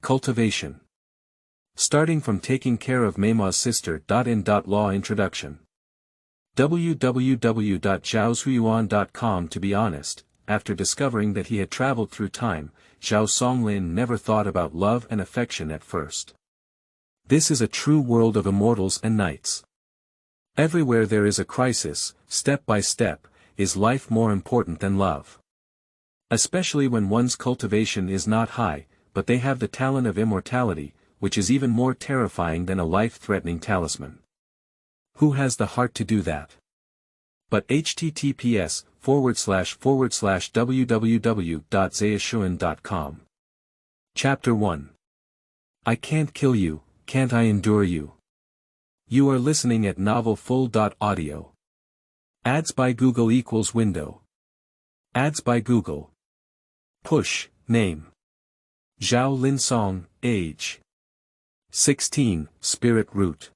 Cultivation. Starting from taking care of Meimo's sister. In law introduction. www.zhaozhuiyuan.com. To be honest, after discovering that he had traveled through time, Zhao Songlin never thought about love and affection at first. This is a true world of immortals and knights. Everywhere there is a crisis, step by step, is life more important than love? Especially when one's cultivation is not high, but they have the talent of immortality, which is even more terrifying than a life-threatening talisman. Who has the heart to do that? But https://www.zayashuan.com. Chapter 1. I can't kill you, can't I endure you? You are listening at novelfull.audio. Ads by Google equals window. Ads by Google. Push, name. Zhao Linsong, age. 16, spirit root.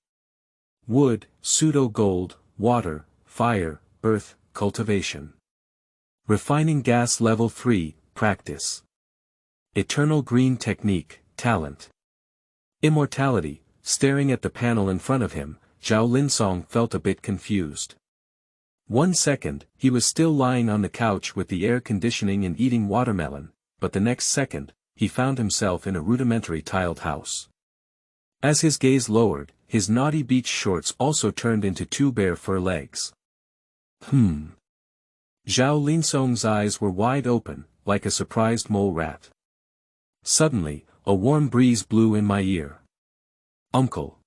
Wood, pseudo-gold, water, fire, earth, cultivation. Refining gas level 3, practice. Eternal green technique, talent. Immortality. Staring at the panel in front of him, Zhao Linsong felt a bit confused. 1 second, he was still lying on the couch with the air conditioning and eating watermelon, but the next second, he found himself in a rudimentary tiled house. As his gaze lowered, his naughty beach shorts also turned into 2 bare fur legs. Zhao Linsong's eyes were wide open, like a surprised mole rat. Suddenly, a warm breeze blew in my ear. Uncle.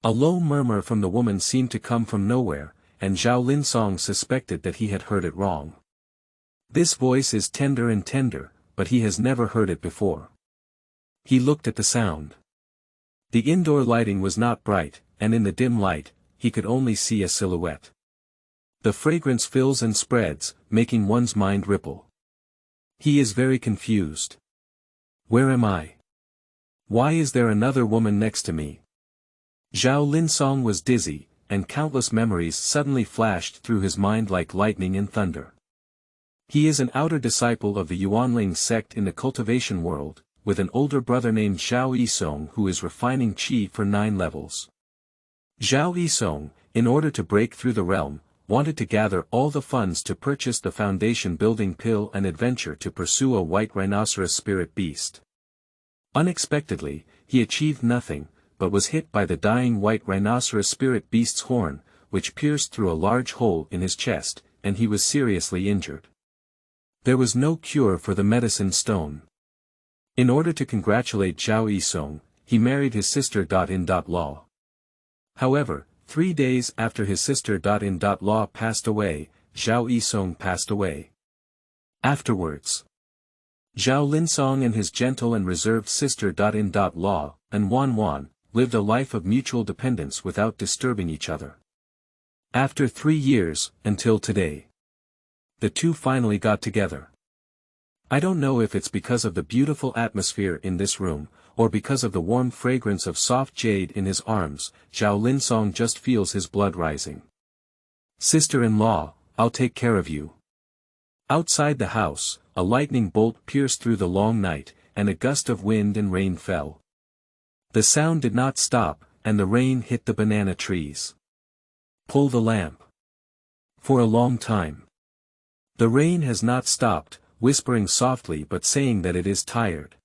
A low murmur from the woman seemed to come from nowhere, and Zhao Linsong suspected that he had heard it wrong. This voice is tender and tender, but he has never heard it before. He looked at the sound. The indoor lighting was not bright, and in the dim light, he could only see a silhouette. The fragrance fills and spreads, making one's mind ripple. He is very confused. Where am I? Why is there another woman next to me? Zhao Linsong was dizzy, and countless memories suddenly flashed through his mind like lightning and thunder. He is an outer disciple of the Yuanling sect in the cultivation world, with an older brother named Zhao Yisong who is refining qi for 9 levels. Zhao Yisong, in order to break through the realm, wanted to gather all the funds to purchase the foundation building pill and adventure to pursue a white rhinoceros spirit beast. Unexpectedly, he achieved nothing, but was hit by the dying white rhinoceros spirit beast's horn, which pierced through a large hole in his chest, and he was seriously injured. There was no cure for the medicine stone. In order to congratulate Zhao Yisong, he married his sister. In law. However, 3 days after his sister. In law passed away, Zhao Yisong passed away. Afterwards, Zhao Linsong and his gentle and reserved sister. In law, and Wan, lived a life of mutual dependence without disturbing each other. After 3 years, until today, the two finally got together. I don't know if it's because of the beautiful atmosphere in this room, or because of the warm fragrance of soft jade in his arms, Zhao Linsong just feels his blood rising. Sister-in-law, I'll take care of you. Outside the house, a lightning bolt pierced through the long night, and a gust of wind and rain fell. The sound did not stop, and the rain hit the banana trees. Pull the lamp. For a long time. The rain has not stopped, whispering softly but saying that it is tired.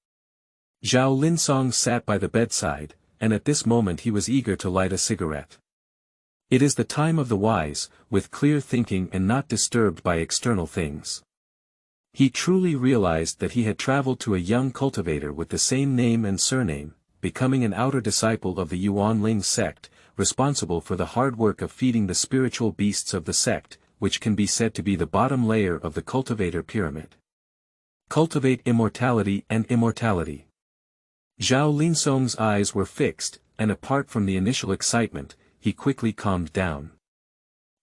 Zhao Linsong sat by the bedside, and at this moment he was eager to light a cigarette. It is the time of the wise, with clear thinking and not disturbed by external things. He truly realized that he had traveled to a young cultivator with the same name and surname, becoming an outer disciple of the Yuanling sect, responsible for the hard work of feeding the spiritual beasts of the sect, which can be said to be the bottom layer of the cultivator pyramid. Cultivate immortality and immortality. Zhao Linsong's eyes were fixed, and apart from the initial excitement, he quickly calmed down.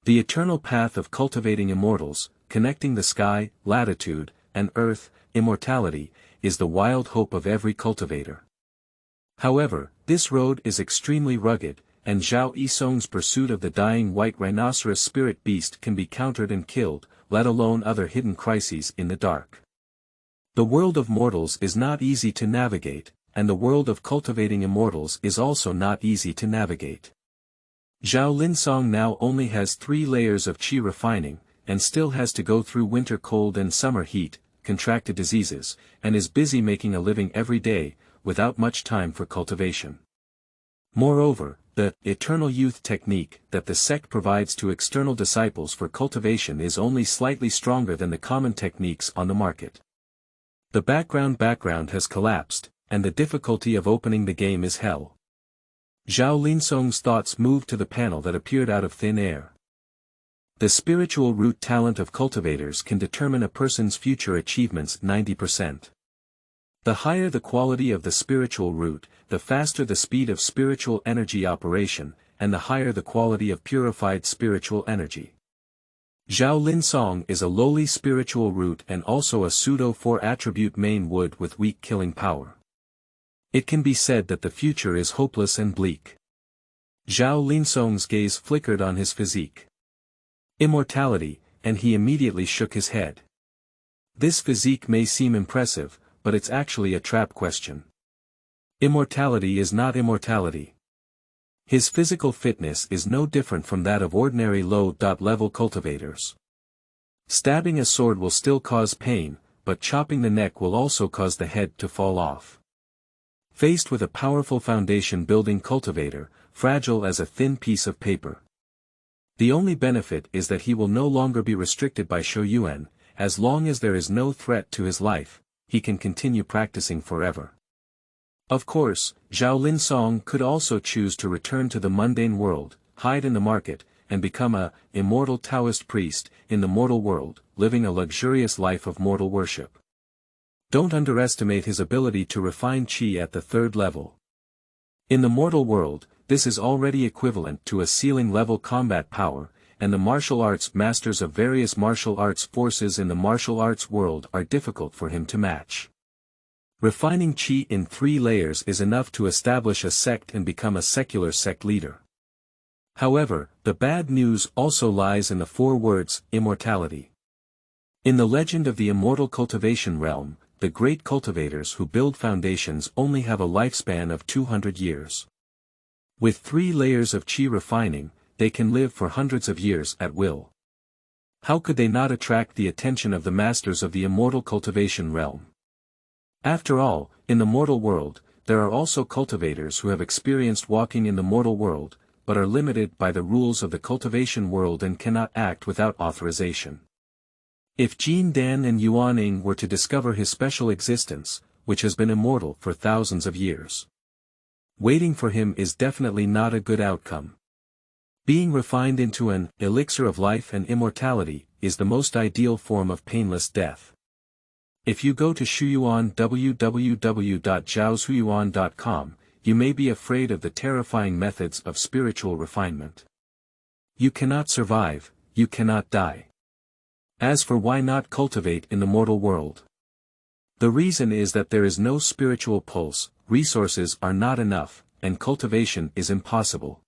The eternal path of cultivating immortals, connecting the sky, latitude, and earth, immortality, is the wild hope of every cultivator. However, this road is extremely rugged, and Zhao Yisong's pursuit of the dying white rhinoceros spirit beast can be countered and killed, let alone other hidden crises in the dark. The world of mortals is not easy to navigate, and the world of cultivating immortals is also not easy to navigate. Zhao Linsong now only has 3 layers of qi refining, and still has to go through winter cold and summer heat, contracted diseases, and is busy making a living every day, without much time for cultivation. Moreover, the eternal youth technique that the sect provides to external disciples for cultivation is only slightly stronger than the common techniques on the market. The background has collapsed, and the difficulty of opening the game is hell. Zhao Linsong's thoughts moved to the panel that appeared out of thin air. The spiritual root talent of cultivators can determine a person's future achievements 90%. The higher the quality of the spiritual root, the faster the speed of spiritual energy operation, and the higher the quality of purified spiritual energy. Zhao Linsong is a lowly spiritual root and also a pseudo 4-attribute main wood with weak killing power. It can be said that the future is hopeless and bleak. Zhao Linsong's gaze flickered on his physique. Immortality, and he immediately shook his head. This physique may seem impressive, but it's actually a trap question. Immortality is not immortality. His physical fitness is no different from that of ordinary low-level cultivators. Stabbing a sword will still cause pain, but chopping the neck will also cause the head to fall off. Faced with a powerful foundation-building cultivator, fragile as a thin piece of paper. The only benefit is that he will no longer be restricted by Shouyuan, as long as there is no threat to his life, he can continue practicing forever. Of course, Zhao Linsong could also choose to return to the mundane world, hide in the market, and become a immortal Taoist priest in the mortal world, living a luxurious life of mortal worship. Don't underestimate his ability to refine qi at the 3rd level. In the mortal world, this is already equivalent to a ceiling-level combat power, and the martial arts masters of various martial arts forces in the martial arts world are difficult for him to match. Refining qi in 3 layers is enough to establish a sect and become a secular sect leader. However, the bad news also lies in the 4 words, immortality. In the legend of the immortal cultivation realm, the great cultivators who build foundations only have a lifespan of 200 years. With 3 layers of qi refining, they can live for hundreds of years at will. How could they not attract the attention of the masters of the immortal cultivation realm? After all, in the mortal world, there are also cultivators who have experienced walking in the mortal world, but are limited by the rules of the cultivation world and cannot act without authorization. If Jin Dan and Yuaning were to discover his special existence, which has been immortal for thousands of years, waiting for him is definitely not a good outcome. Being refined into an elixir of life and immortality is the most ideal form of painless death. If you go to Shouyuan www.zhaoshuyuan.com, you may be afraid of the terrifying methods of spiritual refinement. You cannot survive, you cannot die. As for why not cultivate in the mortal world? The reason is that there is no spiritual pulse, resources are not enough, and cultivation is impossible.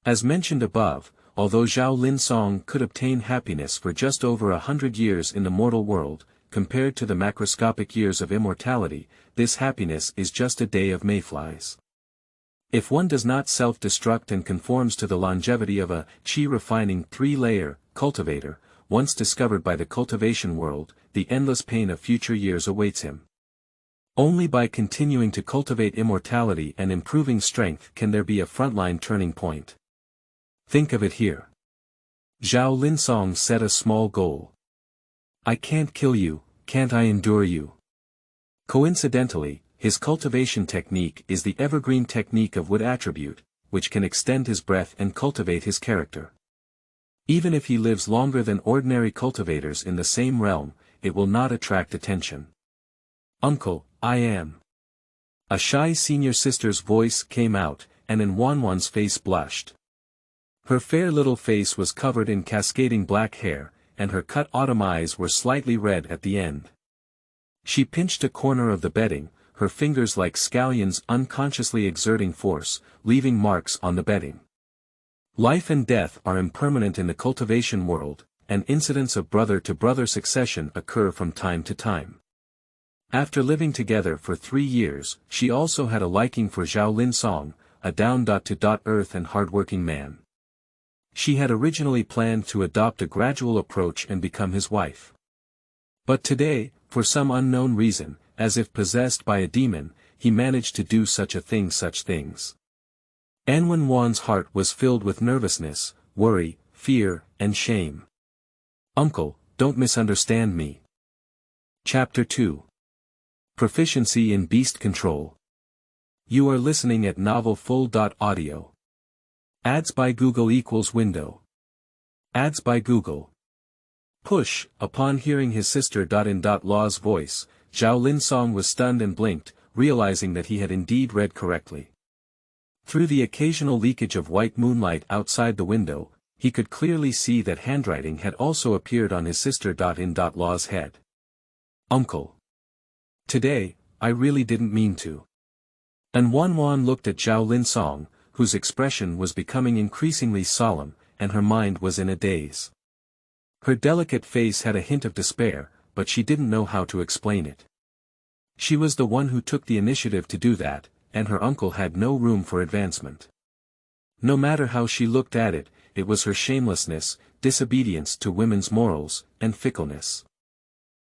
As mentioned above, although Zhao Linsong could obtain happiness for just over 100 years in the mortal world, compared to the macroscopic years of immortality, this happiness is just a day of mayflies. If one does not self-destruct and conforms to the longevity of a qi-refining 3-layer cultivator, once discovered by the cultivation world, the endless pain of future years awaits him. Only by continuing to cultivate immortality and improving strength can there be a frontline turning point. Think of it here. Zhao Linsong set a small goal. I can't kill you, can't I endure you? Coincidentally, his cultivation technique is the evergreen technique of wood attribute, which can extend his breath and cultivate his character. Even if he lives longer than ordinary cultivators in the same realm, it will not attract attention. Uncle, I am. A shy senior sister's voice came out, and Wanwan's face blushed. Her fair little face was covered in cascading black hair, and her cut autumn eyes were slightly red at the end. She pinched a corner of the bedding, her fingers like scallions unconsciously exerting force, leaving marks on the bedding. Life and death are impermanent in the cultivation world, and incidents of brother-to-brother succession occur from time to time. After living together for 3 years, she also had a liking for Zhao Linsong, a down-to-earth and hardworking man. She had originally planned to adopt a gradual approach and become his wife. But today, for some unknown reason, as if possessed by a demon, he managed to do such things. An Wenwan's heart was filled with nervousness, worry, fear, and shame. Uncle, don't misunderstand me. Chapter 2. Proficiency in Beast Control. You are listening at novelfull.audio. Ads by Google equals window. Ads by Google. Push. Upon hearing his sister.in-law's voice, Zhao Linsong was stunned and blinked, realizing that he had indeed read correctly. Through the occasional leakage of white moonlight outside the window, he could clearly see that handwriting had also appeared on his sister.in-law's head. Uncle. Today, I really didn't mean to. An Wanwan looked at Zhao Linsong, whose expression was becoming increasingly solemn, and her mind was in a daze. Her delicate face had a hint of despair, but she didn't know how to explain it. She was the one who took the initiative to do that, and her uncle had no room for advancement. No matter how she looked at it, it was her shamelessness, disobedience to women's morals, and fickleness.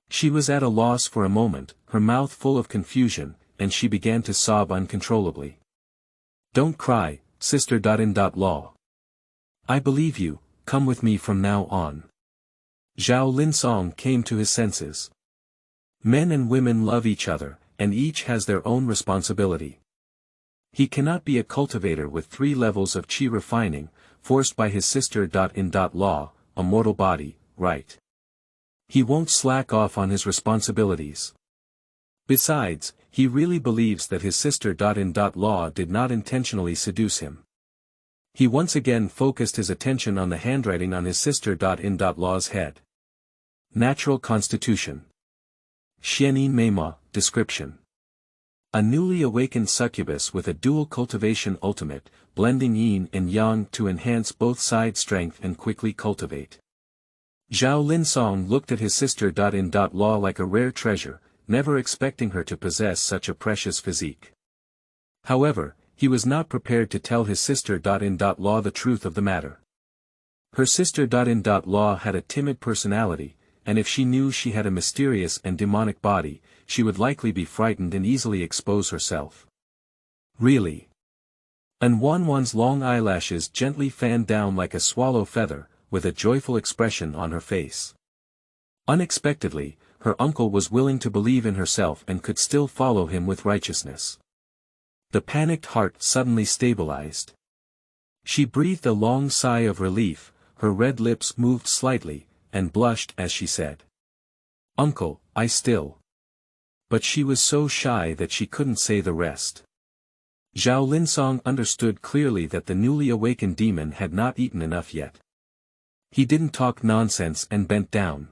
She was at a loss for a moment, her mouth full of confusion, and she began to sob uncontrollably. Don't cry, sister.in-law. I believe you, come with me from now on. Zhao Linsong came to his senses. Men and women love each other, and each has their own responsibility. He cannot be a cultivator with 3 levels of qi refining, forced by his sister.in-law, a mortal body, right? He won't slack off on his responsibilities. Besides, he really believes that his sister.in-law did not intentionally seduce him. He once again focused his attention on the handwriting on his sister.in-law's head. Natural Constitution. Xianxia Meimo, description. A newly awakened succubus with a dual cultivation ultimate, blending yin and yang to enhance both side strength and quickly cultivate. Zhao Linsong looked at his sister.in-law like a rare treasure, never expecting her to possess such a precious physique. However, he was not prepared to tell his sister.in-law the truth of the matter. Her sister.in-law had a timid personality, and if she knew she had a mysterious and demonic body, she would likely be frightened and easily expose herself. Really? An Wanwan's long eyelashes gently fanned down like a swallow feather, with a joyful expression on her face. Unexpectedly, her uncle was willing to believe in herself and could still follow him with righteousness. The panicked heart suddenly stabilized. She breathed a long sigh of relief, her red lips moved slightly, and blushed as she said, "Uncle, I still." But she was so shy that she couldn't say the rest. Zhao Linsong understood clearly that the newly awakened demon had not eaten enough yet. He didn't talk nonsense and bent down.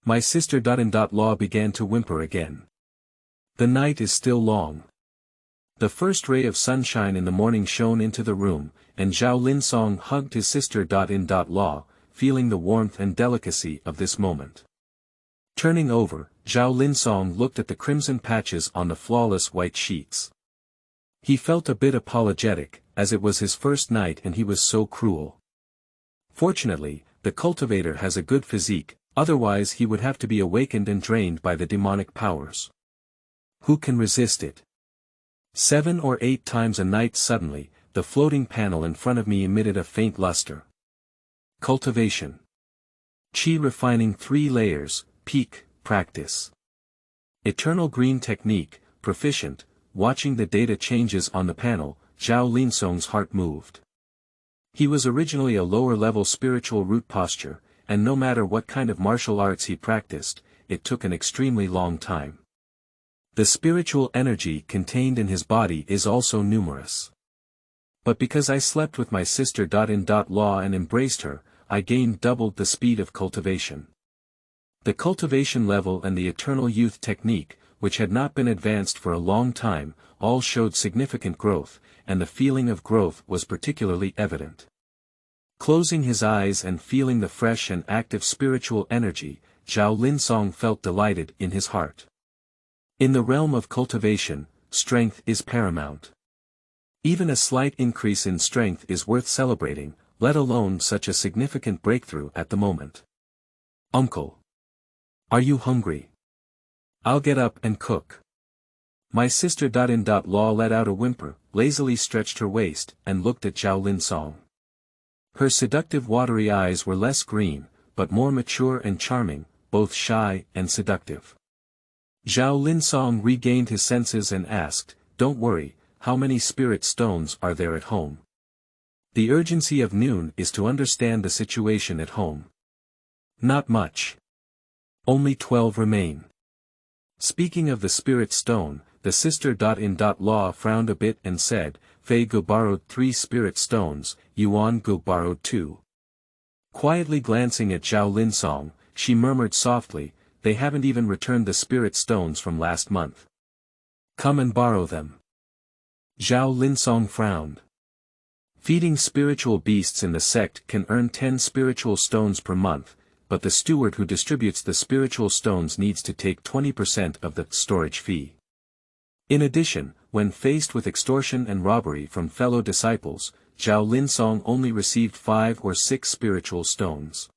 My sister.in-law began to whimper again. The night is still long. The first ray of sunshine in the morning shone into the room, and Zhao Linsong hugged his sister.in-law, feeling the warmth and delicacy of this moment. Turning over, Zhao Linsong looked at the crimson patches on the flawless white sheets. He felt a bit apologetic, as it was his first night and he was so cruel. Fortunately, the cultivator has a good physique, otherwise he would have to be awakened and drained by the demonic powers. Who can resist it? 7 or 8 times a night suddenly, the floating panel in front of me emitted a faint luster. Cultivation. Qi refining 3 layers, peak, practice. Eternal green technique, proficient, watching the data changes on the panel, Zhao Linsong's heart moved. He was originally a lower-level spiritual root posture, and no matter what kind of martial arts he practiced, it took an extremely long time. The spiritual energy contained in his body is also numerous. But because I slept with my sister.in-law and embraced her, I gained doubled the speed of cultivation. The cultivation level and the eternal youth technique, which had not been advanced for a long time, all showed significant growth, and the feeling of growth was particularly evident. Closing his eyes and feeling the fresh and active spiritual energy, Zhao Linsong felt delighted in his heart. In the realm of cultivation, strength is paramount. Even a slight increase in strength is worth celebrating, let alone such a significant breakthrough at the moment. Uncle. Are you hungry? I'll get up and cook. My sister Law let out a whimper, lazily stretched her waist, and looked at Zhao Linsong. Her seductive watery eyes were less green, but more mature and charming, both shy and seductive. Zhao Linsong regained his senses and asked, "Don't worry, how many spirit stones are there at home?" The urgency of noon is to understand the situation at home. Not much. Only 12 remain. Speaking of the spirit stone, the sister Law frowned a bit and said, Fei Gu borrowed 3 spirit stones, Yuan Gu borrowed 2. Quietly glancing at Zhao Linsong, she murmured softly, "They haven't even returned the spirit stones from last month. Come and borrow them." Zhao Linsong frowned. Feeding spiritual beasts in the sect can earn 10 spiritual stones per month, but the steward who distributes the spiritual stones needs to take 20% of the storage fee. In addition, when faced with extortion and robbery from fellow disciples, Zhao Linsong only received 5 or 6 spiritual stones.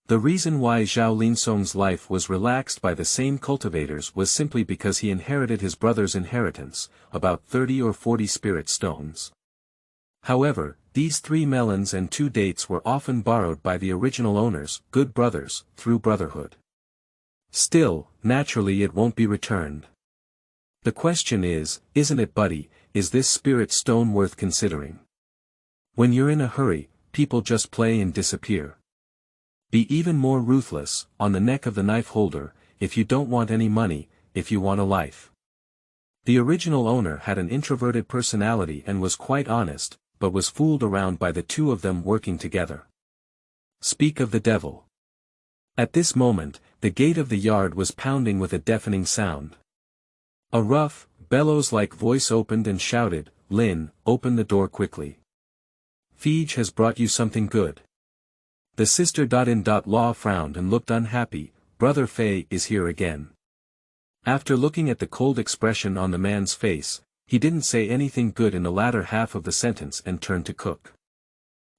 The reason why Zhao Linsong's life was relaxed by the same cultivators was simply because he inherited his brother's inheritance, about 30 or 40 spirit stones. However, these 3 melons and 2 dates were often borrowed by the original owners, good brothers, through brotherhood. Still, naturally it won't be returned. The question is, isn't it, buddy, is this spirit stone worth considering? When you're in a hurry, people just play and disappear. Be even more ruthless, on the neck of the knife holder, if you don't want any money, if you want a life. The original owner had an introverted personality and was quite honest, but was fooled around by the 2 of them working together. Speak of the devil. At this moment, the gate of the yard was pounding with a deafening sound. A rough, bellows-like voice opened and shouted, "Lin, open the door quickly. Fij has brought you something good." The sister Law frowned and looked unhappy. "Brother Fei is here again." After looking at the cold expression on the man's face, he didn't say anything good in the latter half of the sentence and turned to cook.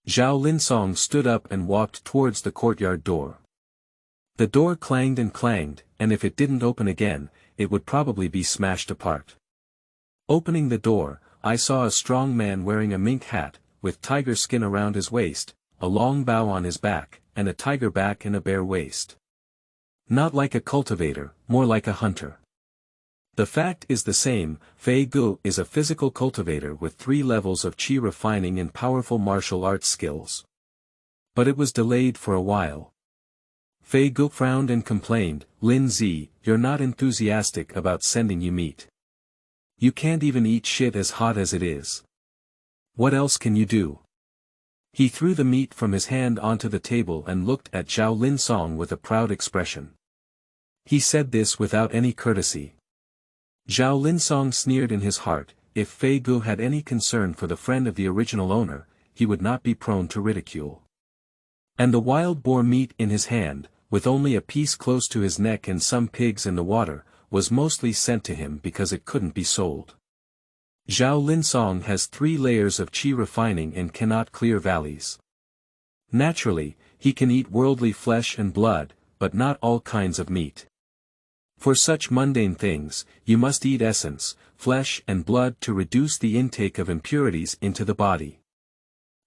Zhao Linsong stood up and walked towards the courtyard door. The door clanged, and if it didn't open again, it would probably be smashed apart. Opening the door, I saw a strong man wearing a mink hat, with tiger skin around his waist, a long bow on his back, and a tiger back and a bare waist. Not like a cultivator, more like a hunter. The fact is the same, Fei Gu is a physical cultivator with 3 levels of qi refining and powerful martial arts skills. But it was delayed for a while. Fei Gu frowned and complained, "Lin Zi, you're not enthusiastic about sending you meat. You can't even eat shit as hot as it is. What else can you do?" He threw the meat from his hand onto the table and looked at Zhao Linsong with a proud expression. He said this without any courtesy. Zhao Linsong sneered in his heart, if Fei Gu had any concern for the friend of the original owner, he would not be prone to ridicule. And the wild boar meat in his hand, with only a piece close to his neck and some pigs in the water, was mostly sent to him because it couldn't be sold. Zhao Linsong has 3 layers of qi refining and cannot clear valleys. Naturally, he can eat worldly flesh and blood, but not all kinds of meat. For such mundane things, you must eat essence, flesh and blood to reduce the intake of impurities into the body.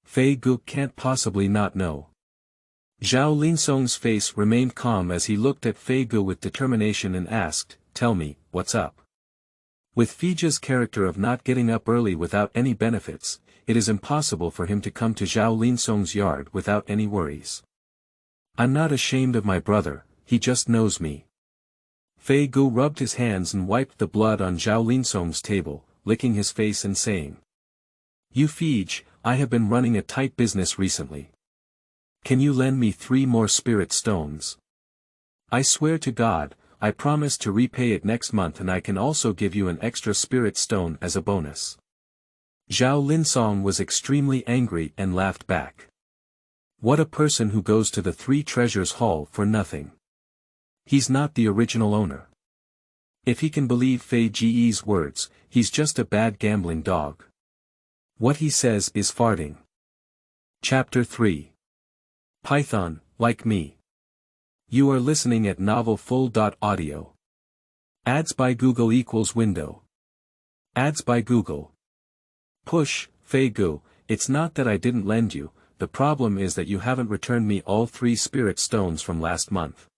Fei Gu can't possibly not know. Zhao Linsong's face remained calm as he looked at Fei Gu with determination and asked, "Tell me, what's up?" With Fija's character of not getting up early without any benefits, it is impossible for him to come to Zhao Linsong's yard without any worries. "I'm not ashamed of my brother, he just knows me." Fei Gu rubbed his hands and wiped the blood on Zhao Linsong's table, licking his face and saying, "You Fij, I have been running a tight business recently. Can you lend me 3 more spirit stones? I swear to God, I promise to repay it next month, and I can also give you an extra spirit stone as a bonus." Zhao Linsong was extremely angry and laughed back. What a person who goes to the 3 treasures hall for nothing. He's not the original owner. If he can believe Fei Ge's words, he's just a bad gambling dog. What he says is farting. Chapter 3. Python, like me. You are listening at novelfull.audio. Ads by Google equals window. Ads by Google. Push, Fei Gu, it's not that I didn't lend you, the problem is that you haven't returned me all 3 spirit stones from last month.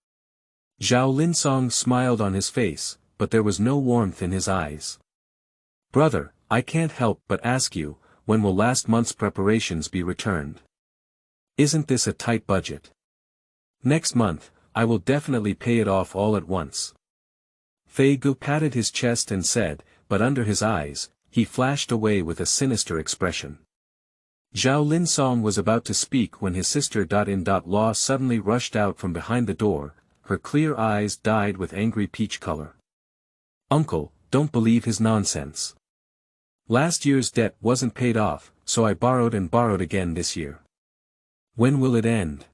Zhao Linsong smiled on his face, but there was no warmth in his eyes. Brother, I can't help but ask you, when will last month's preparations be returned? Isn't this a tight budget? Next month, I will definitely pay it off all at once. Fei Gu patted his chest and said, but under his eyes, he flashed away with a sinister expression. Zhao Linsong was about to speak when his sister-in-law suddenly rushed out from behind the door, her clear eyes dyed with angry peach color. Uncle, don't believe his nonsense. Last year's debt wasn't paid off, so I borrowed and borrowed again this year. When will it end?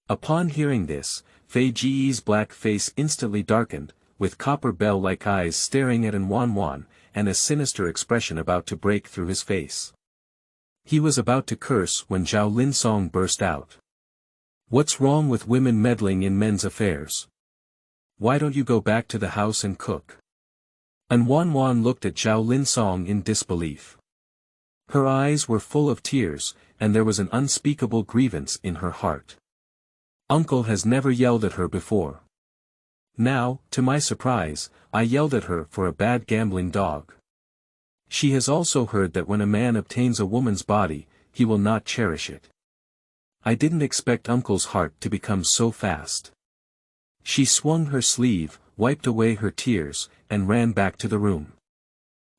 Upon hearing this, Fei Ge's black face instantly darkened, with copper bell-like eyes staring at Wan, and a sinister expression about to break through his face. He was about to curse when Zhao Linsong burst out. What's wrong with women meddling in men's affairs? Why don't you go back to the house and cook? Wan looked at Zhao Linsong in disbelief. Her eyes were full of tears, and there was an unspeakable grievance in her heart. Uncle has never yelled at her before. Now, to my surprise, I yelled at her for a bad gambling dog. She has also heard that when a man obtains a woman's body, he will not cherish it. I didn't expect Uncle's heart to become so fast. She swung her sleeve, wiped away her tears, and ran back to the room.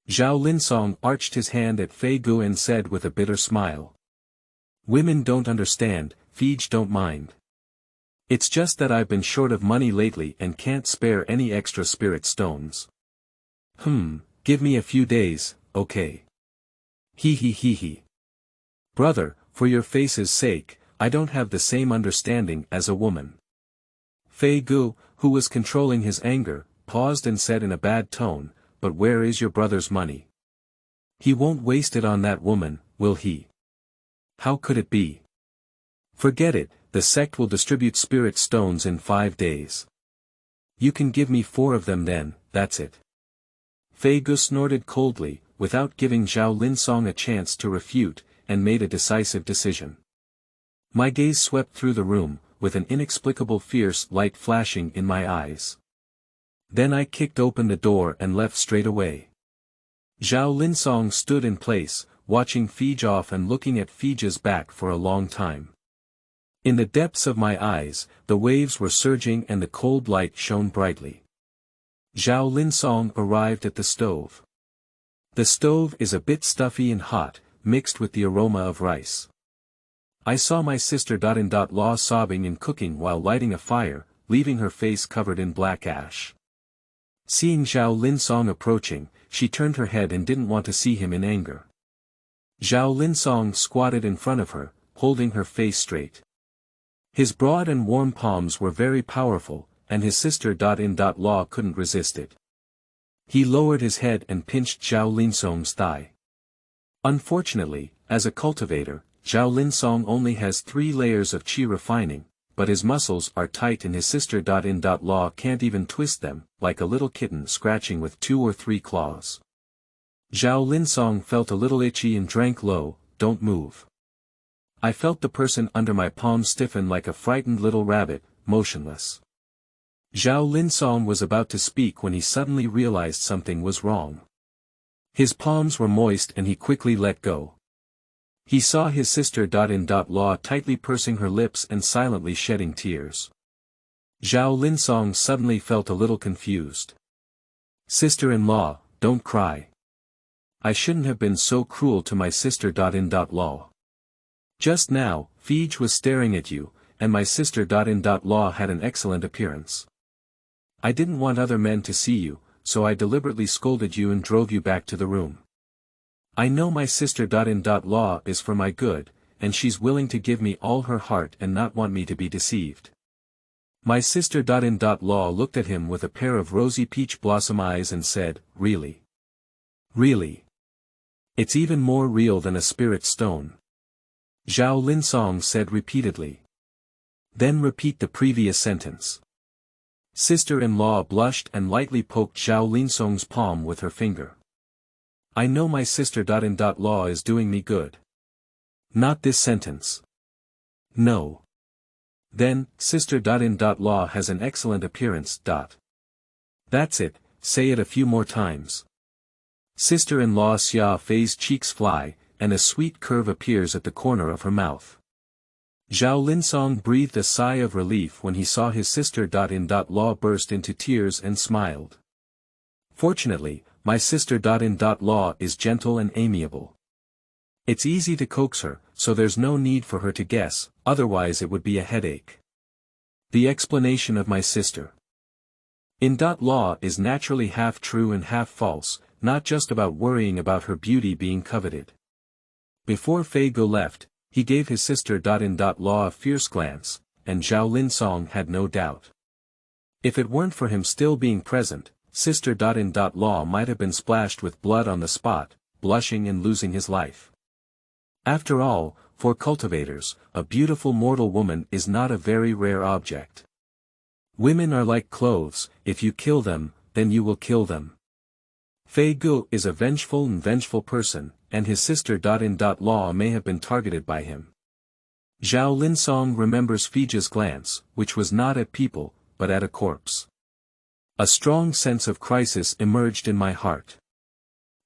Zhao Linsong arched his hand at Fei Gu and said with a bitter smile. Women don't understand, Fei don't mind. It's just that I've been short of money lately and can't spare any extra spirit stones. Give me a few days, okay? He. Brother, for your face's sake, I don't have the same understanding as a woman. Fei Gu, who was controlling his anger, paused and said in a bad tone, but where is your brother's money? He won't waste it on that woman, will he? How could it be? Forget it, the sect will distribute spirit stones in 5 days. You can give me 4 of them then, that's it. Fei Gu snorted coldly, without giving Zhao Linsong a chance to refute, and made a decisive decision. My gaze swept through the room, with an inexplicable fierce light flashing in my eyes. Then I kicked open the door and left straight away. Zhao Linsong stood in place, watching Fei off and looking at Fei's back for a long time. In the depths of my eyes, the waves were surging and the cold light shone brightly. Zhao Linsong arrived at the stove. The stove is a bit stuffy and hot, mixed with the aroma of rice. I saw my sister-in-law sobbing and cooking while lighting a fire, leaving her face covered in black ash. Seeing Zhao Linsong approaching, she turned her head and didn't want to see him in anger. Zhao Linsong squatted in front of her, holding her face straight. His broad and warm palms were very powerful, and his sister-in-law couldn't resist it. He lowered his head and pinched Zhao Linsong's thigh. Unfortunately, as a cultivator, Zhao Linsong only has 3 layers of qi refining, but his muscles are tight and his sister-in-law can't even twist them, like a little kitten scratching with 2 or 3 claws. Zhao Linsong felt a little itchy and drank low, "Don't move." I felt the person under my palm stiffen like a frightened little rabbit, motionless. Zhao Linsong was about to speak when he suddenly realized something was wrong. His palms were moist and he quickly let go. He saw his sister-in-law tightly pursing her lips and silently shedding tears. Zhao Linsong suddenly felt a little confused. "Sister-in-law, don't cry. I shouldn't have been so cruel to my sister-in-law. Just now, Fei was staring at you, and my sister-in-law had an excellent appearance. I didn't want other men to see you, so I deliberately scolded you and drove you back to the room. I know my sister-in-law is for my good, and she's willing to give me all her heart and not want me to be deceived. My sister.in.law looked at him with a pair of rosy peach blossom eyes and said, really? Really? It's even more real than a spirit stone. Zhao Linsong said repeatedly. Then repeat the previous sentence. Sister-in-law blushed and lightly poked Zhao Linsong's palm with her finger. I know my sister.in.law is doing me good. Not this sentence. No. Then, sister.in.law has an excellent appearance. That's it, say it a few more times. Sister-in-law Xia Fei's cheeks fly, and a sweet curve appears at the corner of her mouth. Zhao Linsong breathed a sigh of relief when he saw his sister.in.law burst into tears and smiled. Fortunately, my sister.in.law is gentle and amiable. It's easy to coax her, so there's no need for her to guess, otherwise it would be a headache. The explanation of my sister.in.law is naturally half true and half false, not just about worrying about her beauty being coveted. Before Fei Go left, he gave his sister.in.law a fierce glance, and Zhao Linsong had no doubt. If it weren't for him still being present, sister.in.law might have been splashed with blood on the spot, blushing and losing his life. After all, for cultivators, a beautiful mortal woman is not a very rare object. Women are like clothes, if you kill them, then you will kill them. Fei Gu is a vengeful person, and his sister.in.law may have been targeted by him. Zhao Linsong remembers Fei's glance, which was not at people, but at a corpse. A strong sense of crisis emerged in my heart.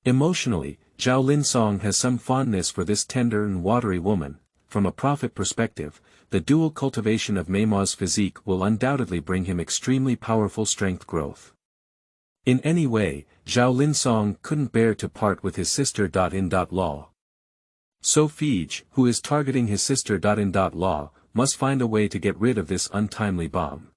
Emotionally, Zhao Linsong has some fondness for this tender and watery woman. From a profit perspective, the dual cultivation of Meimo's physique will undoubtedly bring him extremely powerful strength growth. In any way, Zhao Linsong couldn't bear to part with his sister.in.law. So Fei, who is targeting his sister.in.law, must find a way to get rid of this untimely bomb.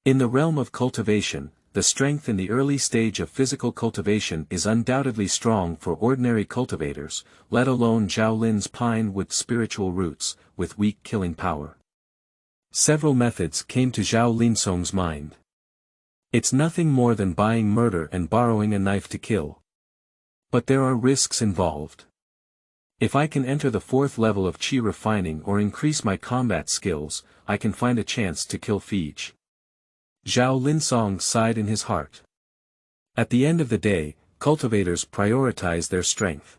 In the realm of cultivation, the strength in the early stage of physical cultivation is undoubtedly strong for ordinary cultivators, let alone Zhao Lin's pine with spiritual roots, with weak killing power. Several methods came to Zhao Linsong's mind. It's nothing more than buying murder and borrowing a knife to kill. But there are risks involved. If I can enter the 4th level of Qi refining or increase my combat skills, I can find a chance to kill Fei. Zhao Linsong sighed in his heart. At the end of the day, cultivators prioritize their strength.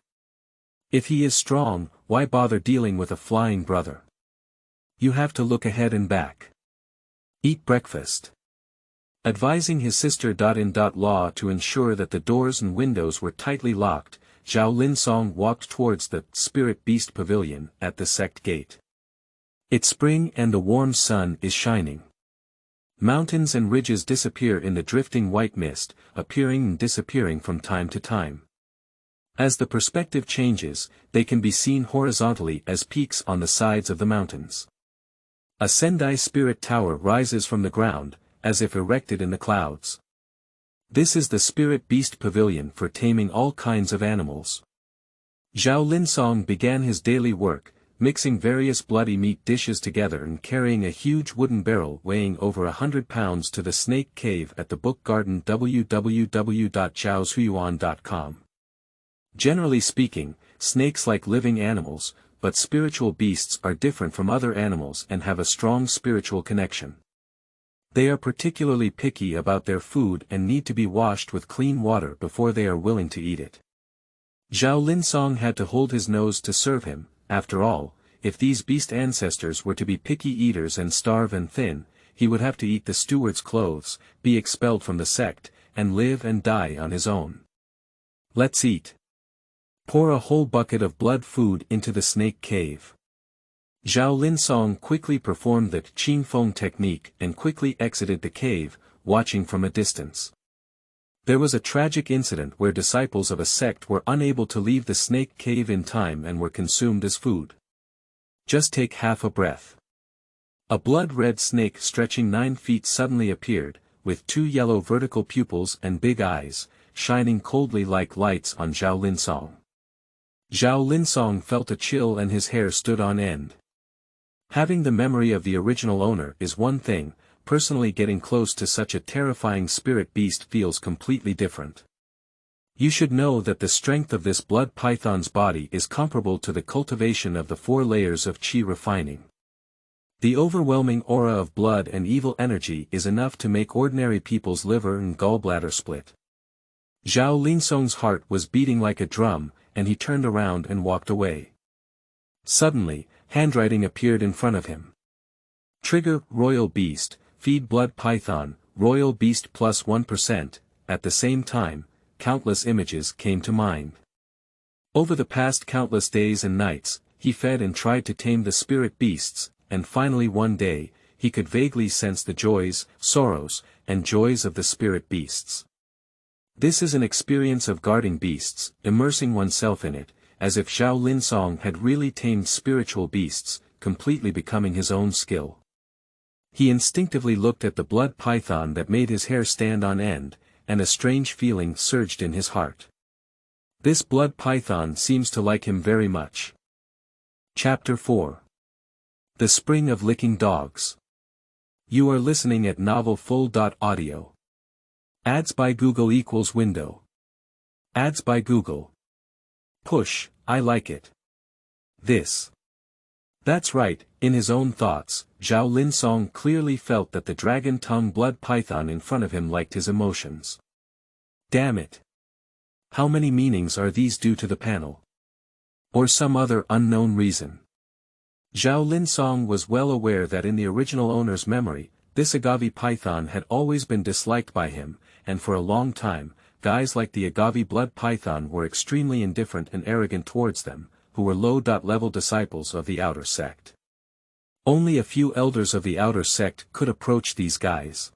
If he is strong, why bother dealing with a flying brother? You have to look ahead and back. Eat breakfast. Advising his sister.in.law to ensure that the doors and windows were tightly locked, Zhao Linsong walked towards the Spirit Beast Pavilion at the sect gate. It's spring and the warm sun is shining. Mountains and ridges disappear in the drifting white mist, appearing and disappearing from time to time. As the perspective changes, they can be seen horizontally as peaks on the sides of the mountains. A Sendai Spirit Tower rises from the ground, as if erected in the clouds. This is the Spirit Beast Pavilion for taming all kinds of animals. Zhao Linsong began his daily work, mixing various bloody meat dishes together and carrying a huge wooden barrel weighing over 100 pounds to the snake cave at the book garden www.zhaoshuyuan.com. Generally speaking, snakes like living animals, but spiritual beasts are different from other animals and have a strong spiritual connection. They are particularly picky about their food and need to be washed with clean water before they are willing to eat it. Zhao Linsong had to hold his nose to serve him. After all, if these beast ancestors were to be picky eaters and starve and thin, he would have to eat the steward's clothes, be expelled from the sect, and live and die on his own. Let's eat. Pour a whole bucket of blood food into the snake cave. Zhao Linsong quickly performed the Qin Feng technique and quickly exited the cave, watching from a distance. There was a tragic incident where disciples of a sect were unable to leave the snake cave in time and were consumed as food. Just take half a breath. A blood-red snake stretching 9 feet suddenly appeared, with 2 yellow vertical pupils and big eyes, shining coldly like lights on Zhao Linsong. Zhao Linsong felt a chill and his hair stood on end. Having the memory of the original owner is one thing, personally getting close to such a terrifying spirit beast feels completely different. You should know that the strength of this blood python's body is comparable to the cultivation of the 4 layers of qi refining. The overwhelming aura of blood and evil energy is enough to make ordinary people's liver and gallbladder split. Zhao Linsong's heart was beating like a drum, and he turned around and walked away. Suddenly, handwriting appeared in front of him. Trigger, Royal Beast, feed blood python, Royal Beast plus 1%, at the same time, countless images came to mind. Over the past countless days and nights, he fed and tried to tame the spirit beasts, and finally one day, he could vaguely sense the joys, sorrows, and joys of the spirit beasts. This is an experience of guarding beasts, immersing oneself in it, as if Zhao Linsong had really tamed spiritual beasts, completely becoming his own skill. He instinctively looked at the blood python that made his hair stand on end, and a strange feeling surged in his heart. This blood python seems to like him very much. Chapter 4. The Spring of Licking Dogs. You are listening at novelfull.audio. Ads by Google equals window. Ads by Google. Push, I like it. This. That's right, in his own thoughts, Zhao Linsong clearly felt that the dragon-tongue blood python in front of him liked his emotions. Damn it. How many meanings are these due to the panel? Or some other unknown reason? Zhao Linsong was well aware that in the original owner's memory, this agave python had always been disliked by him, and for a long time, guys like the agave blood python were extremely indifferent and arrogant towards them, who were low-level disciples of the outer sect. Only a few elders of the outer sect could approach these guys.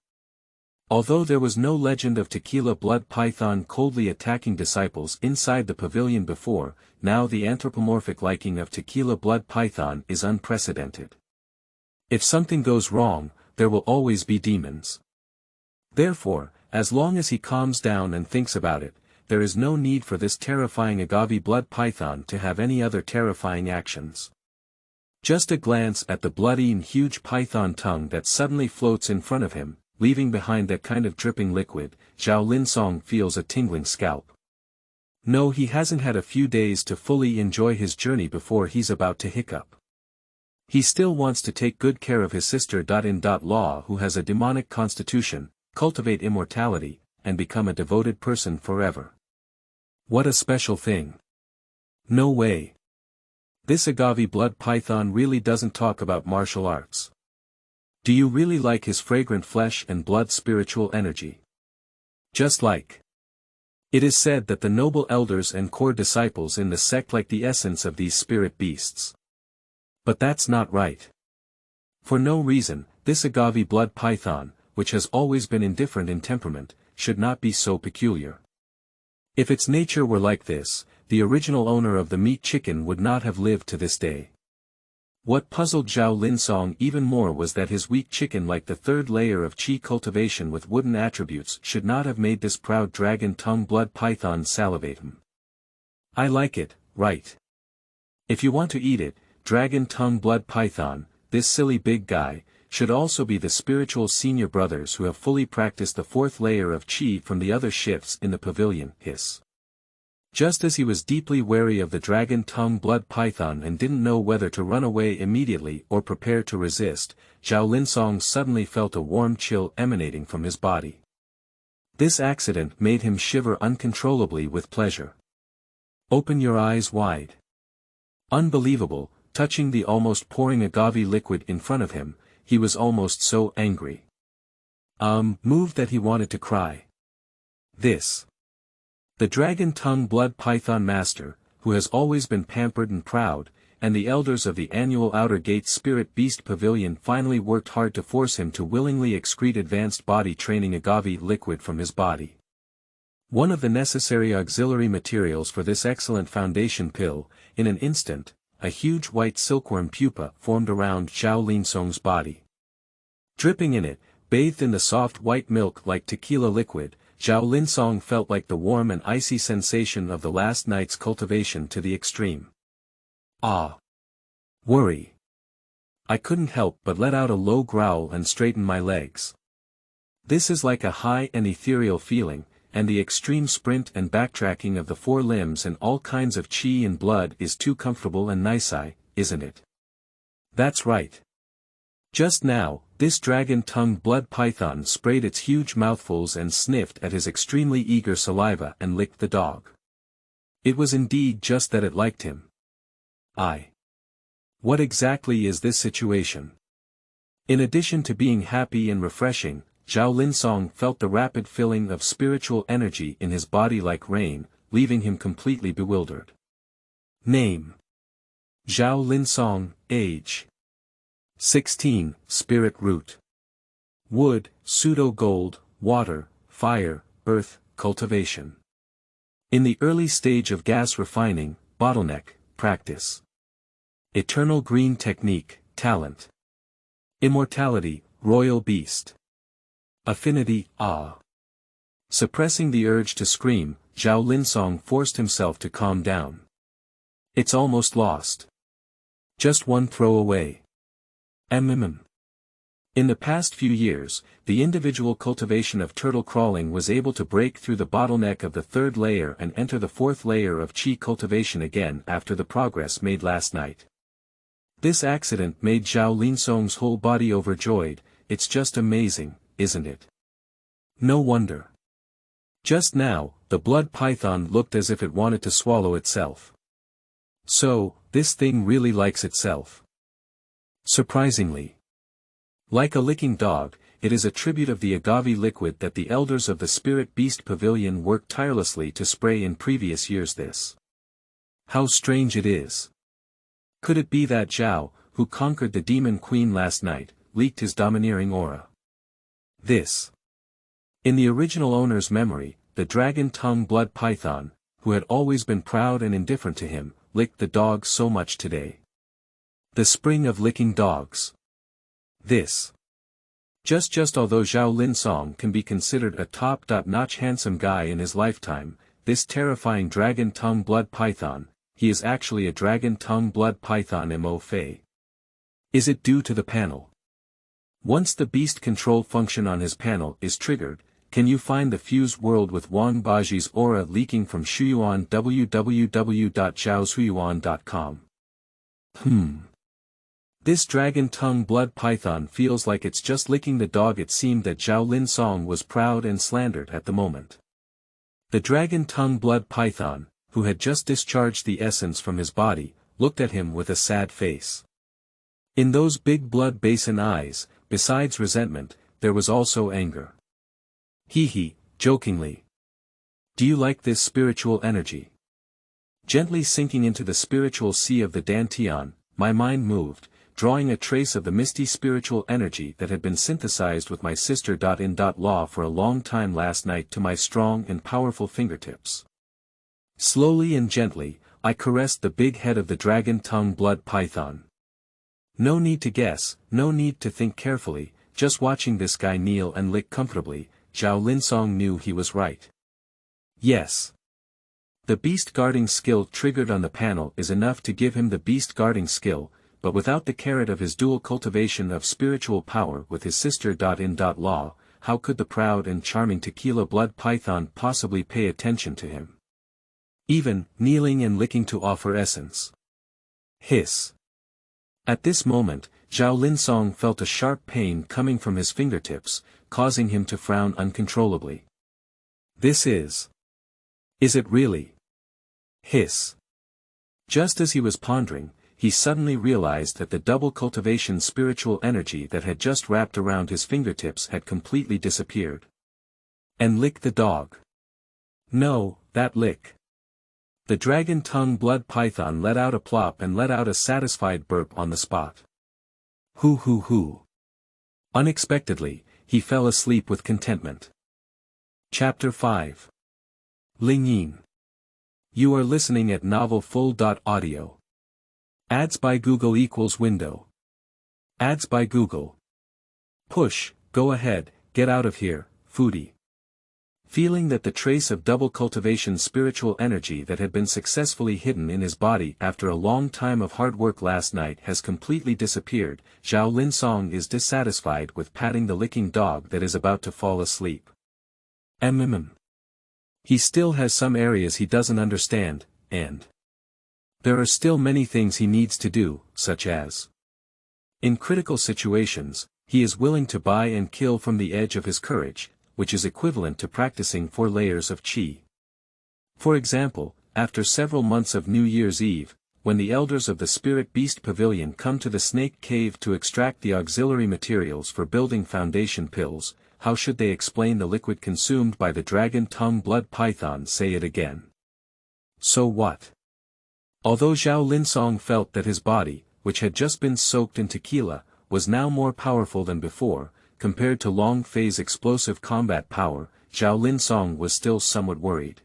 Although there was no legend of tequila blood python coldly attacking disciples inside the pavilion before, now the anthropomorphic liking of tequila blood python is unprecedented. If something goes wrong, there will always be demons. Therefore, as long as he calms down and thinks about it, there is no need for this terrifying agave blood python to have any other terrifying actions. Just a glance at the bloody and huge python tongue that suddenly floats in front of him, leaving behind that kind of dripping liquid, Zhao Linsong feels a tingling scalp. No, he hasn't had a few days to fully enjoy his journey before he's about to hiccup. He still wants to take good care of his sister-in-law who has a demonic constitution, cultivate immortality, and become a devoted person forever. What a special thing. No way. This agave blood python really doesn't talk about martial arts. Do you really like his fragrant flesh and blood spiritual energy? Just like. It is said that the noble elders and core disciples in the sect like the essence of these spirit beasts. But that's not right. For no reason, this agave blood python, which has always been indifferent in temperament, should not be so peculiar. If its nature were like this, the original owner of the meat chicken would not have lived to this day. What puzzled Zhao Linsong even more was that his weak chicken like the 3rd layer of qi cultivation with wooden attributes should not have made this proud dragon-tongue blood python salivate him. I like it, right? If you want to eat it, dragon-tongue blood python, this silly big guy, should also be the spiritual senior brothers who have fully practiced the 4th layer of qi from the other shifts in the pavilion, hiss. Just as he was deeply wary of the dragon-tongue blood python and didn't know whether to run away immediately or prepare to resist, Zhao Linsong suddenly felt a warm chill emanating from his body. This accident made him shiver uncontrollably with pleasure. Open your eyes wide. Unbelievable, touching the almost pouring agave liquid in front of him, he was almost so angry. Moved that he wanted to cry. This. The dragon-tongue blood python master, who has always been pampered and proud, and the elders of the annual Outer Gate Spirit Beast Pavilion finally worked hard to force him to willingly excrete advanced body training agave liquid from his body. One of the necessary auxiliary materials for this excellent foundation pill, in an instant, a huge white silkworm pupa formed around Zhao Linsong's body. Dripping in it, bathed in the soft white milk like tequila liquid, Zhao Linsong felt like the warm and icy sensation of the last night's cultivation to the extreme. Ah! Worry! I couldn't help but let out a low growl and straighten my legs. This is like a high and ethereal feeling, and the extreme sprint and backtracking of the four limbs and all kinds of chi and blood is too comfortable and nice, isn't it? That's right. Just now, this dragon-tongued blood python sprayed its huge mouthfuls and sniffed at his extremely eager saliva and licked the dog. It was indeed just that it liked him. What exactly is this situation? In addition to being happy and refreshing, Zhao Linsong felt the rapid filling of spiritual energy in his body like rain, leaving him completely bewildered. Name: Zhao Linsong, age 16, spirit root. Wood, pseudo-gold, water, fire, earth, cultivation. In the early stage of gas refining, bottleneck, practice. Eternal green technique, talent. Immortality, royal beast. Affinity, awe. Suppressing the urge to scream, Zhao Linsong forced himself to calm down. It's almost lost. Just one throw away. In the past few years, the individual cultivation of turtle crawling was able to break through the bottleneck of the third layer and enter the fourth layer of chi cultivation again after the progress made last night. This accident made Zhao Linsong's whole body overjoyed. It's just amazing, isn't it? No wonder. Just now, the blood python looked as if it wanted to swallow itself. So, this thing really likes itself. Surprisingly. Like a licking dog, it is a tribute of the agave liquid that the elders of the Spirit Beast Pavilion worked tirelessly to spray in previous years. This. How strange it is. Could it be that Zhao, who conquered the Demon Queen last night, leaked his domineering aura? This. In the original owner's memory, the dragon-tongued blood python, who had always been proud and indifferent to him, licked the dog so much today. The spring of licking dogs. This. Just although Zhao Linsong can be considered a top-notch handsome guy in his lifetime, this terrifying dragon-tongued blood python, he is actually a dragon-tongued blood python Mo Fei. Is it due to the panel? Once the beast control function on his panel is triggered, can you find the fused world with Wang Baji's aura leaking from Shuyuan www.zhaoshuyuan.com? This dragon-tongued blood python feels like it's just licking the dog. It seemed that Zhao Linsong was proud and slandered at the moment. The dragon-tongued blood python, who had just discharged the essence from his body, looked at him with a sad face. In those big blood basin eyes, besides resentment, there was also anger. Jokingly. Do you like this spiritual energy? Gently sinking into the spiritual sea of the Dantian, my mind moved, drawing a trace of the misty spiritual energy that had been synthesized with my sister-in-law for a long time last night to my strong and powerful fingertips. Slowly and gently, I caressed the big head of the dragon-tongued blood python. No need to guess, no need to think carefully, just watching this guy kneel and lick comfortably, Zhao Linsong knew he was right. Yes. The beast guarding skill triggered on the panel is enough to give him the beast guarding skill, but without the carrot of his dual cultivation of spiritual power with his sister-in-law, how could the proud and charming tequila blood python possibly pay attention to him? Even, kneeling and licking to offer essence. Hiss. At this moment, Zhao Linsong felt a sharp pain coming from his fingertips, causing him to frown uncontrollably. This is. Is it really? Hiss. Just as he was pondering, he suddenly realized that the double cultivation spiritual energy that had just wrapped around his fingertips had completely disappeared. And lick the dog. No, that lick. The dragon-tongued blood python let out a plop and let out a satisfied burp on the spot. Hoo. Unexpectedly, he fell asleep with contentment. Chapter 5. Lingyin. You are listening at novelfull.audio. Ads by Google equals window. Ads by Google. Push, go ahead, get out of here, foodie. Feeling that the trace of double cultivation spiritual energy that had been successfully hidden in his body after a long time of hard work last night has completely disappeared, Zhao Linsong is dissatisfied with patting the licking dog that is about to fall asleep. He still has some areas he doesn't understand, and there are still many things he needs to do, such as in critical situations, he is willing to buy and kill from the edge of his courage, which is equivalent to practicing 4 layers of qi. For example, after several months of New Year's Eve, when the elders of the Spirit Beast Pavilion come to the Snake Cave to extract the auxiliary materials for building foundation pills, how should they explain the liquid consumed by the dragon tongue blood python? Say it again. So what? Although Zhao Linsong felt that his body, which had just been soaked in tequila, was now more powerful than before, compared to Long Fei's explosive combat power, Zhao Linsong was still somewhat worried.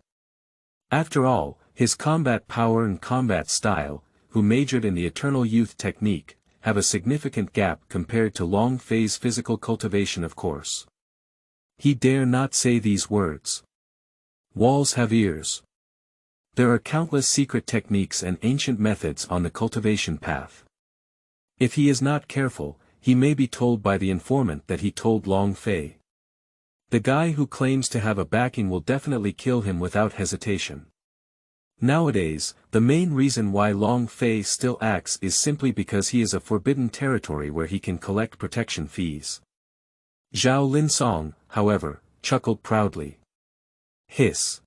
After all, his combat power and combat style, who majored in the Eternal Youth technique, have a significant gap compared to Long Fei's physical cultivation of course. He dare not say these words. Walls have ears. There are countless secret techniques and ancient methods on the cultivation path. If he is not careful, he may be told by the informant that he told Long Fei. The guy who claims to have a backing will definitely kill him without hesitation. Nowadays, the main reason why Long Fei still acts is simply because he is a forbidden territory where he can collect protection fees. Zhao Linsong, however, chuckled proudly. Hiss.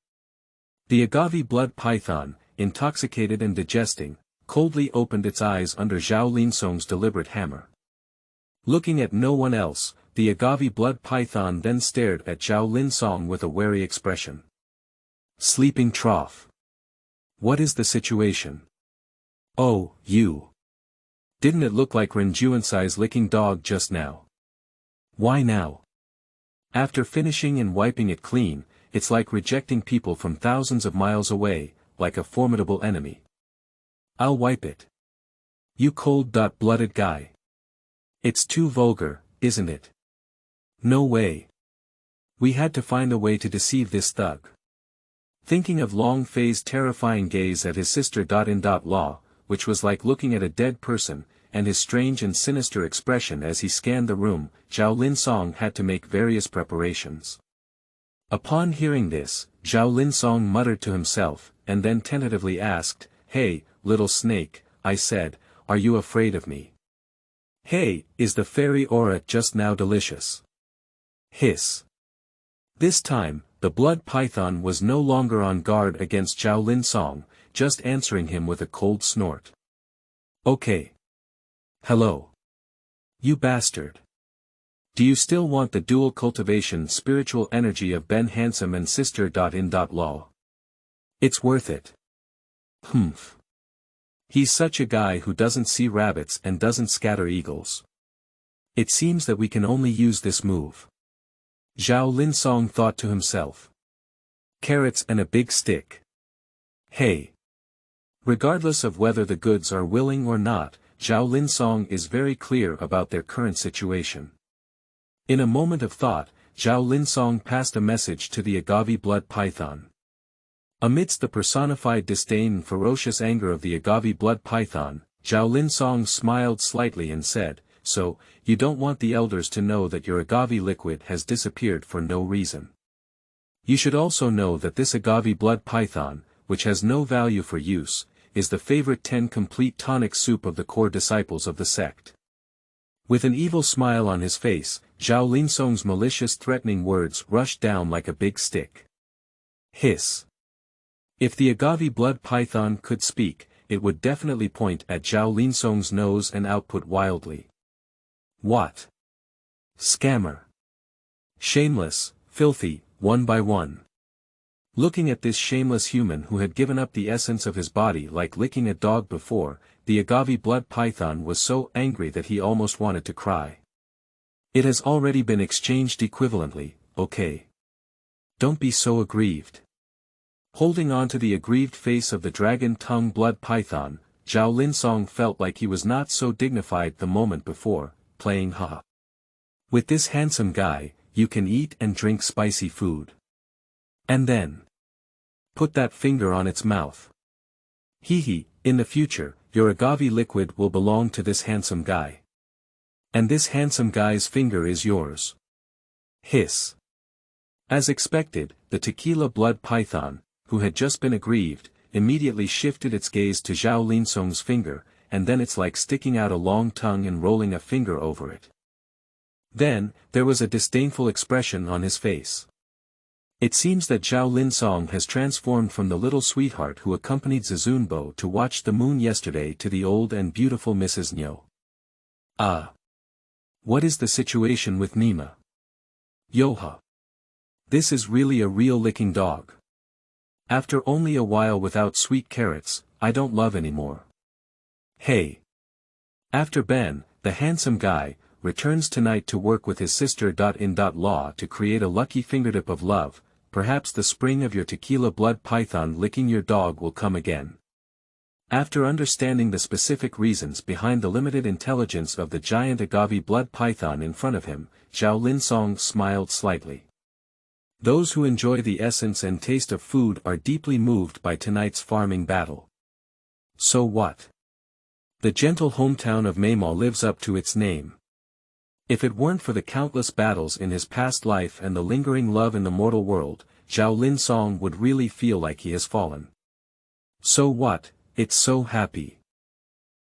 The agave blood python, intoxicated and digesting, coldly opened its eyes under Zhao Linsong's deliberate hammer. Looking at no one else, the agave blood python then stared at Zhao Linsong with a wary expression. Sleeping trough. What is the situation? Oh, you. Didn't it look like Renjuansai's licking dog just now? Why now? After finishing and wiping it clean, it's like rejecting people from thousands of miles away, like a formidable enemy. I'll wipe it. You cold-blooded guy. It's too vulgar, isn't it? No way. We had to find a way to deceive this thug. Thinking of Long Fei's terrifying gaze at his sister-in-law, which was like looking at a dead person, and his strange and sinister expression as he scanned the room, Zhao Linsong had to make various preparations. Upon hearing this, Zhao Linsong muttered to himself, and then tentatively asked, Hey, little snake, I said, are you afraid of me? Hey, is the fairy aura just now delicious? Hiss. This time, the blood python was no longer on guard against Zhao Linsong, just answering him with a cold snort. Okay. Hello. You bastard. Do you still want the dual cultivation spiritual energy of Ben Handsome and sister-in-law? It's worth it. Humph. He's such a guy who doesn't see rabbits and doesn't scatter eagles. It seems that we can only use this move. Zhao Linsong thought to himself. Carrots and a big stick. Hey. Regardless of whether the goods are willing or not, Zhao Linsong is very clear about their current situation. In a moment of thought, Zhao Linsong passed a message to the agave blood python. Amidst the personified disdain and ferocious anger of the agave blood python, Zhao Linsong smiled slightly and said, So, you don't want the elders to know that your agave liquid has disappeared for no reason. You should also know that this agave blood python, which has no value for use, is the favorite 10 complete tonic soup of the core disciples of the sect. With an evil smile on his face, Zhao Linsong's malicious threatening words rushed down like a big stick. Hiss. If the agave blood python could speak, it would definitely point at Zhao Linsong's nose and output wildly. What? Scammer. Shameless, filthy, one by one. Looking at this shameless human who had given up the essence of his body like licking a dog before, the agave blood python was so angry that he almost wanted to cry. It has already been exchanged equivalently, okay? Don't be so aggrieved. Holding on to the aggrieved face of the dragon tongue blood python, Zhao Linsong felt like he was not so dignified the moment before, playing ha. With this handsome guy, you can eat and drink spicy food. And then put that finger on its mouth. Hee, in the future, your agave liquid will belong to this handsome guy. And this handsome guy's finger is yours. Hiss. As expected, the tequila blood python, who had just been aggrieved, immediately shifted its gaze to Zhao Linsong's finger, and then it's like sticking out a long tongue and rolling a finger over it. Then, there was a disdainful expression on his face. It seems that Zhao Linsong has transformed from the little sweetheart who accompanied Zizunbo to watch the moon yesterday to the old and beautiful Mrs. Nyo. Ah. What is the situation with Nima? Yoha. This is really a real licking dog. After only a while without sweet carrots, I don't love anymore. Hey. After Ben, the handsome guy, returns tonight to work with his sister.in.law to create a lucky fingertip of love, perhaps the spring of your tequila blood python licking your dog will come again. After understanding the specific reasons behind the limited intelligence of the giant agave blood python in front of him, Zhao Linsong smiled slightly. Those who enjoy the essence and taste of food are deeply moved by tonight's farming battle. So what? The gentle hometown of Meimo lives up to its name. If it weren't for the countless battles in his past life and the lingering love in the mortal world, Zhao Linsong would really feel like he has fallen. So what, it's so happy.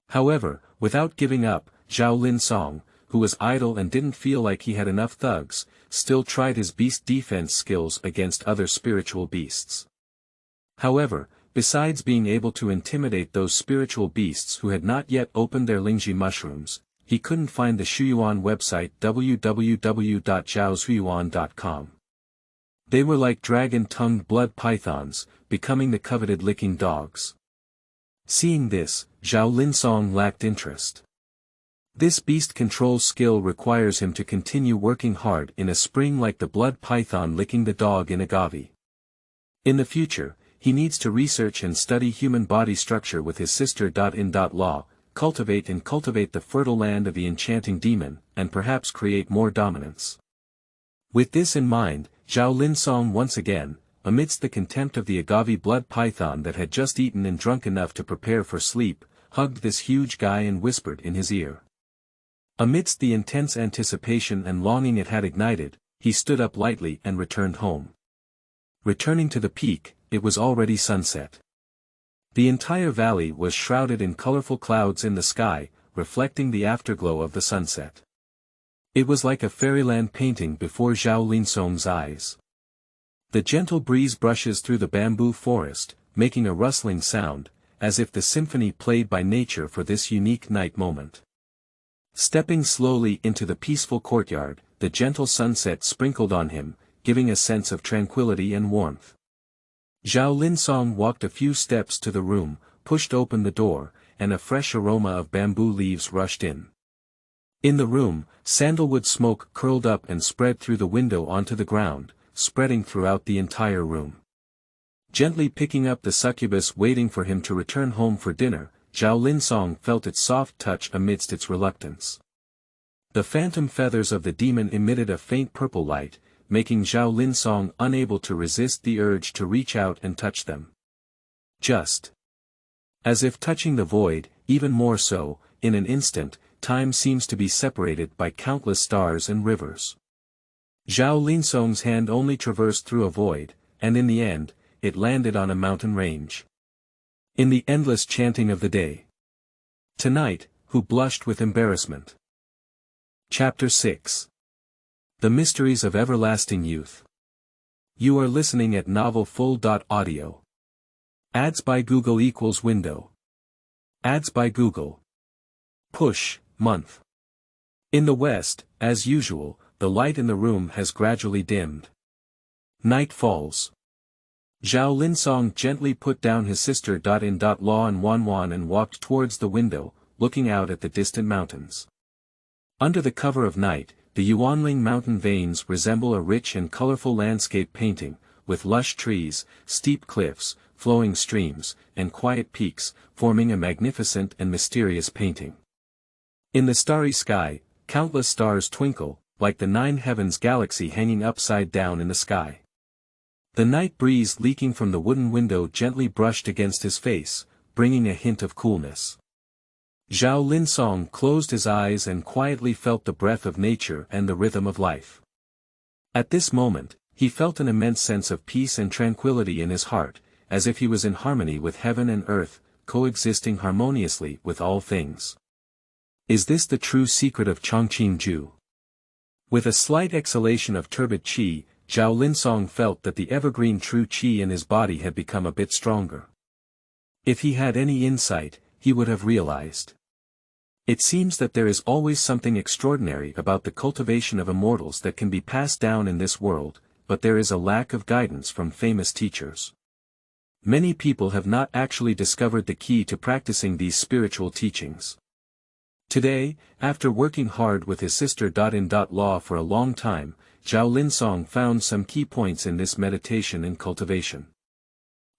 However, without giving up, Zhao Linsong, who was idle and didn't feel like he had enough thugs, still tried his beast defense skills against other spiritual beasts. However, besides being able to intimidate those spiritual beasts who had not yet opened their Lingyin mushrooms, he couldn't find the Shuyuan website www.zhaoshuyuan.com. They were like dragon-tongued blood pythons, becoming the coveted licking dogs. Seeing this, Zhao Linsong lacked interest. This beast control skill requires him to continue working hard in a spring like the blood python licking the dog in agave. In the future, he needs to research and study human body structure with his sister.in.law, cultivate the fertile land of the enchanting demon, and perhaps create more dominance. With this in mind, Zhao Linsong once again, amidst the contempt of the agave blood python that had just eaten and drunk enough to prepare for sleep, hugged this huge guy and whispered in his ear. Amidst the intense anticipation and longing it had ignited, he stood up lightly and returned home. Returning to the peak, it was already sunset. The entire valley was shrouded in colorful clouds in the sky, reflecting the afterglow of the sunset. It was like a fairyland painting before Zhao Linsong's eyes. The gentle breeze brushes through the bamboo forest, making a rustling sound, as if the symphony played by nature for this unique night moment. Stepping slowly into the peaceful courtyard, the gentle sunset sprinkled on him, giving a sense of tranquility and warmth. Zhao Linsong walked a few steps to the room, pushed open the door, and a fresh aroma of bamboo leaves rushed in. In the room, sandalwood smoke curled up and spread through the window onto the ground, spreading throughout the entire room. Gently picking up the succubus waiting for him to return home for dinner, Zhao Linsong felt its soft touch amidst its reluctance. The phantom feathers of the demon emitted a faint purple light, making Zhao Linsong unable to resist the urge to reach out and touch them. Just as if touching the void, even more so, in an instant, time seems to be separated by countless stars and rivers. Zhao Linsong's hand only traversed through a void, and in the end, it landed on a mountain range. In the endless chanting of the day. Tonight, who blushed with embarrassment. Chapter 6. The Mysteries of Everlasting Youth. You are listening at novelfull.audio. Ads by Google equals window. Ads by Google. Push, month. In the west, as usual, the light in the room has gradually dimmed. Night falls. Zhao Linsong gently put down his sister.in.law and Wanwan and walked towards the window, looking out at the distant mountains. Under the cover of night, the Yuanling mountain veins resemble a rich and colorful landscape painting, with lush trees, steep cliffs, flowing streams, and quiet peaks, forming a magnificent and mysterious painting. In the starry sky, countless stars twinkle, like the nine heavens galaxy hanging upside down in the sky. The night breeze leaking from the wooden window gently brushed against his face, bringing a hint of coolness. Zhao Linsong closed his eyes and quietly felt the breath of nature and the rhythm of life. At this moment, he felt an immense sense of peace and tranquility in his heart, as if he was in harmony with heaven and earth, coexisting harmoniously with all things. Is this the true secret of Chongqing Ju? With a slight exhalation of turbid qi, Zhao Linsong felt that the evergreen true qi in his body had become a bit stronger. If he had any insight, he would have realized. It seems that there is always something extraordinary about the cultivation of immortals that can be passed down in this world, but there is a lack of guidance from famous teachers. Many people have not actually discovered the key to practicing these spiritual teachings. Today, after working hard with his sister in law for a long time, Zhao Linsong found some key points in this meditation and cultivation.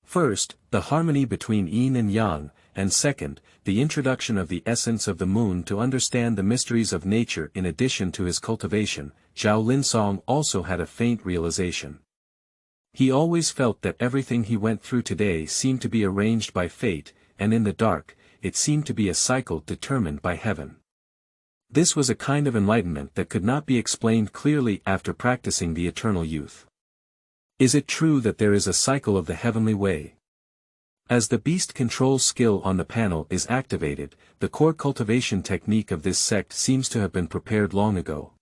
First, the harmony between yin and yang, and second, the introduction of the essence of the moon to understand the mysteries of nature. In addition to his cultivation, Zhao Linsong also had a faint realization. He always felt that everything he went through today seemed to be arranged by fate, and in the dark, it seemed to be a cycle determined by heaven. This was a kind of enlightenment that could not be explained clearly after practicing the eternal youth. Is it true that there is a cycle of the heavenly way? As the beast control skill on the panel is activated, the core cultivation technique of this sect seems to have been prepared long ago.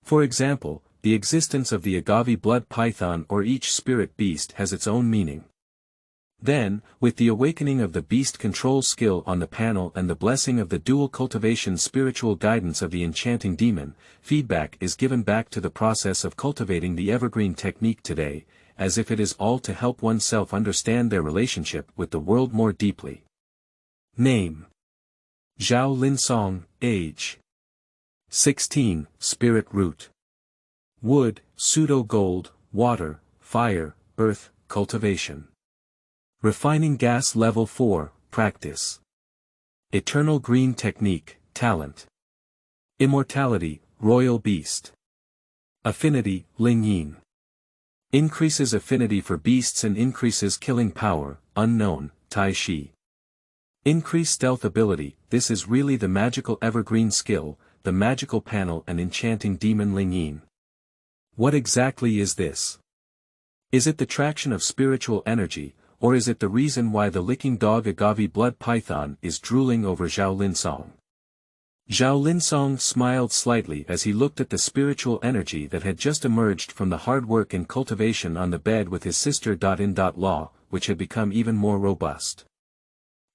For example, the existence of the agave blood python or each spirit beast has its own meaning. Then, with the awakening of the beast control skill on the panel and the blessing of the dual cultivation spiritual guidance of the enchanting demon, feedback is given back to the process of cultivating the evergreen technique today, as if it is all to help oneself understand their relationship with the world more deeply. Name: Zhao Linsong. Age: 16. Spirit root: wood, pseudo-gold, water, fire, earth, cultivation. Refining gas level 4, practice. Eternal green technique, talent. Immortality, royal beast. Affinity, Lingyin. Increases affinity for beasts and increases killing power, unknown, Tai Shi. Increase stealth ability. This is really the magical evergreen skill, the magical panel and enchanting demon Lingyin. What exactly is this? Is it the traction of spiritual energy, or is it the reason why the licking dog agave blood python is drooling over Zhao Linsong? Zhao Linsong smiled slightly as he looked at the spiritual energy that had just emerged from the hard work and cultivation on the bed with his sister in law, which had become even more robust.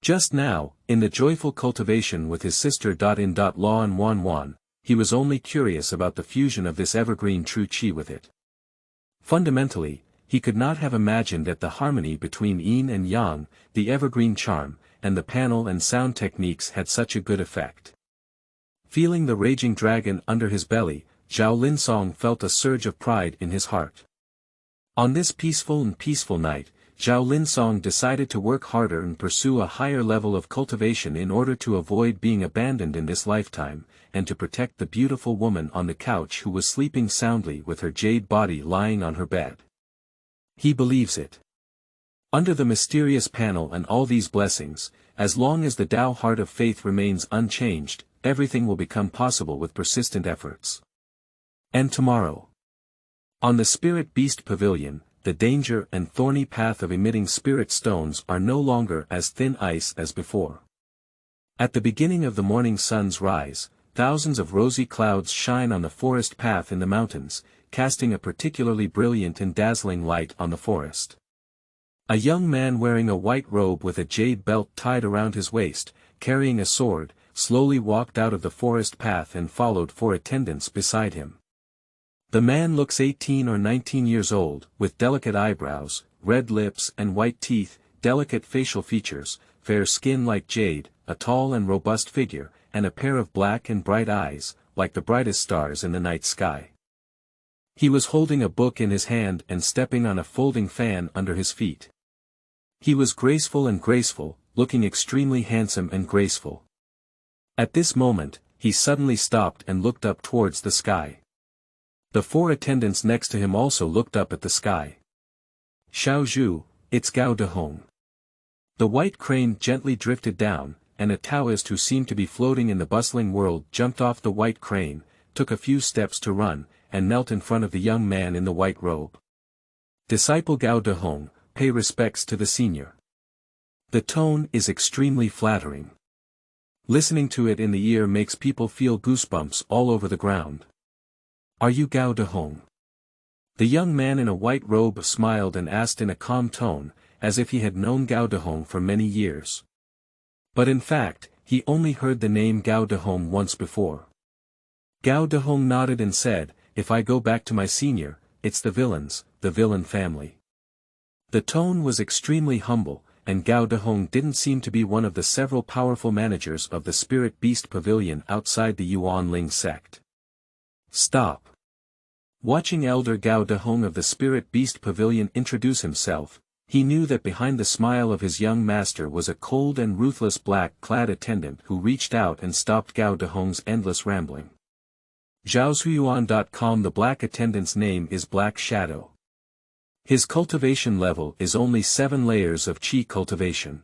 Just now, in the joyful cultivation with his sister in law and Wan, he was only curious about the fusion of this evergreen true qi with it. Fundamentally, he could not have imagined that the harmony between yin and yang, the evergreen charm, and the panel and sound techniques had such a good effect. Feeling the raging dragon under his belly, Zhao Linsong felt a surge of pride in his heart. On this peaceful night, Zhao Linsong decided to work harder and pursue a higher level of cultivation in order to avoid being abandoned in this lifetime, and to protect the beautiful woman on the couch who was sleeping soundly with her jade body lying on her bed. He believes it. Under the mysterious panel and all these blessings, as long as the Tao heart of faith remains unchanged, everything will become possible with persistent efforts. And tomorrow, on the Spirit Beast Pavilion, the danger and thorny path of emitting spirit stones are no longer as thin ice as before. At the beginning of the morning sun's rise, thousands of rosy clouds shine on the forest path in the mountains, casting a particularly brilliant and dazzling light on the forest. A young man wearing a white robe with a jade belt tied around his waist, carrying a sword, slowly walked out of the forest path and followed 4 attendants beside him. The man looks 18 or 19 years old, with delicate eyebrows, red lips and white teeth, delicate facial features, fair skin like jade, a tall and robust figure, and a pair of black and bright eyes, like the brightest stars in the night sky. He was holding a book in his hand and stepping on a folding fan under his feet. He was graceful, looking extremely handsome and graceful. At this moment, he suddenly stopped and looked up towards the sky. The 4 attendants next to him also looked up at the sky. Xiaozhu, it's Gao Dehong. The white crane gently drifted down, and a Taoist who seemed to be floating in the bustling world jumped off the white crane, took a few steps to run, and knelt in front of the young man in the white robe. Disciple Gao Dehong, pay respects to the senior. The tone is extremely flattering. Listening to it in the ear makes people feel goosebumps all over the ground. Are you Gao Dehong? The young man in a white robe smiled and asked in a calm tone, as if he had known Gao Dehong for many years. But in fact, he only heard the name Gao Dehong once before. Gao Dehong nodded and said, if I go back to my senior, it's the villain family. The tone was extremely humble, and Gao Dehong didn't seem to be one of the several powerful managers of the Spirit Beast Pavilion outside the Yuanling sect. Stop. Watching Elder Gao Dehong of the Spirit Beast Pavilion introduce himself, he knew that behind the smile of his young master was a cold and ruthless black-clad attendant who reached out and stopped Gao Dehong's endless rambling. Zhaozhuyuan.com. The black attendant's name is Black Shadow. His cultivation level is only 7 layers of Qi cultivation.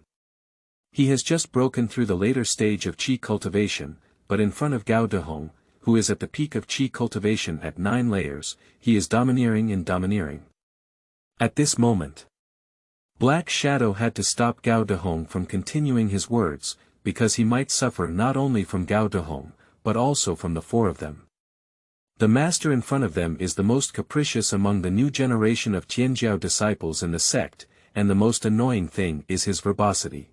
He has just broken through the later stage of Qi cultivation, but in front of Gao Dehong, who is at the peak of Qi cultivation at 9 layers, he is domineering and domineering. At this moment, Black Shadow had to stop Gao Dehong from continuing his words, because he might suffer not only from Gao Dehong, but also from the 4 of them. The master in front of them is the most capricious among the new generation of Tianjiao disciples in the sect, and the most annoying thing is his verbosity.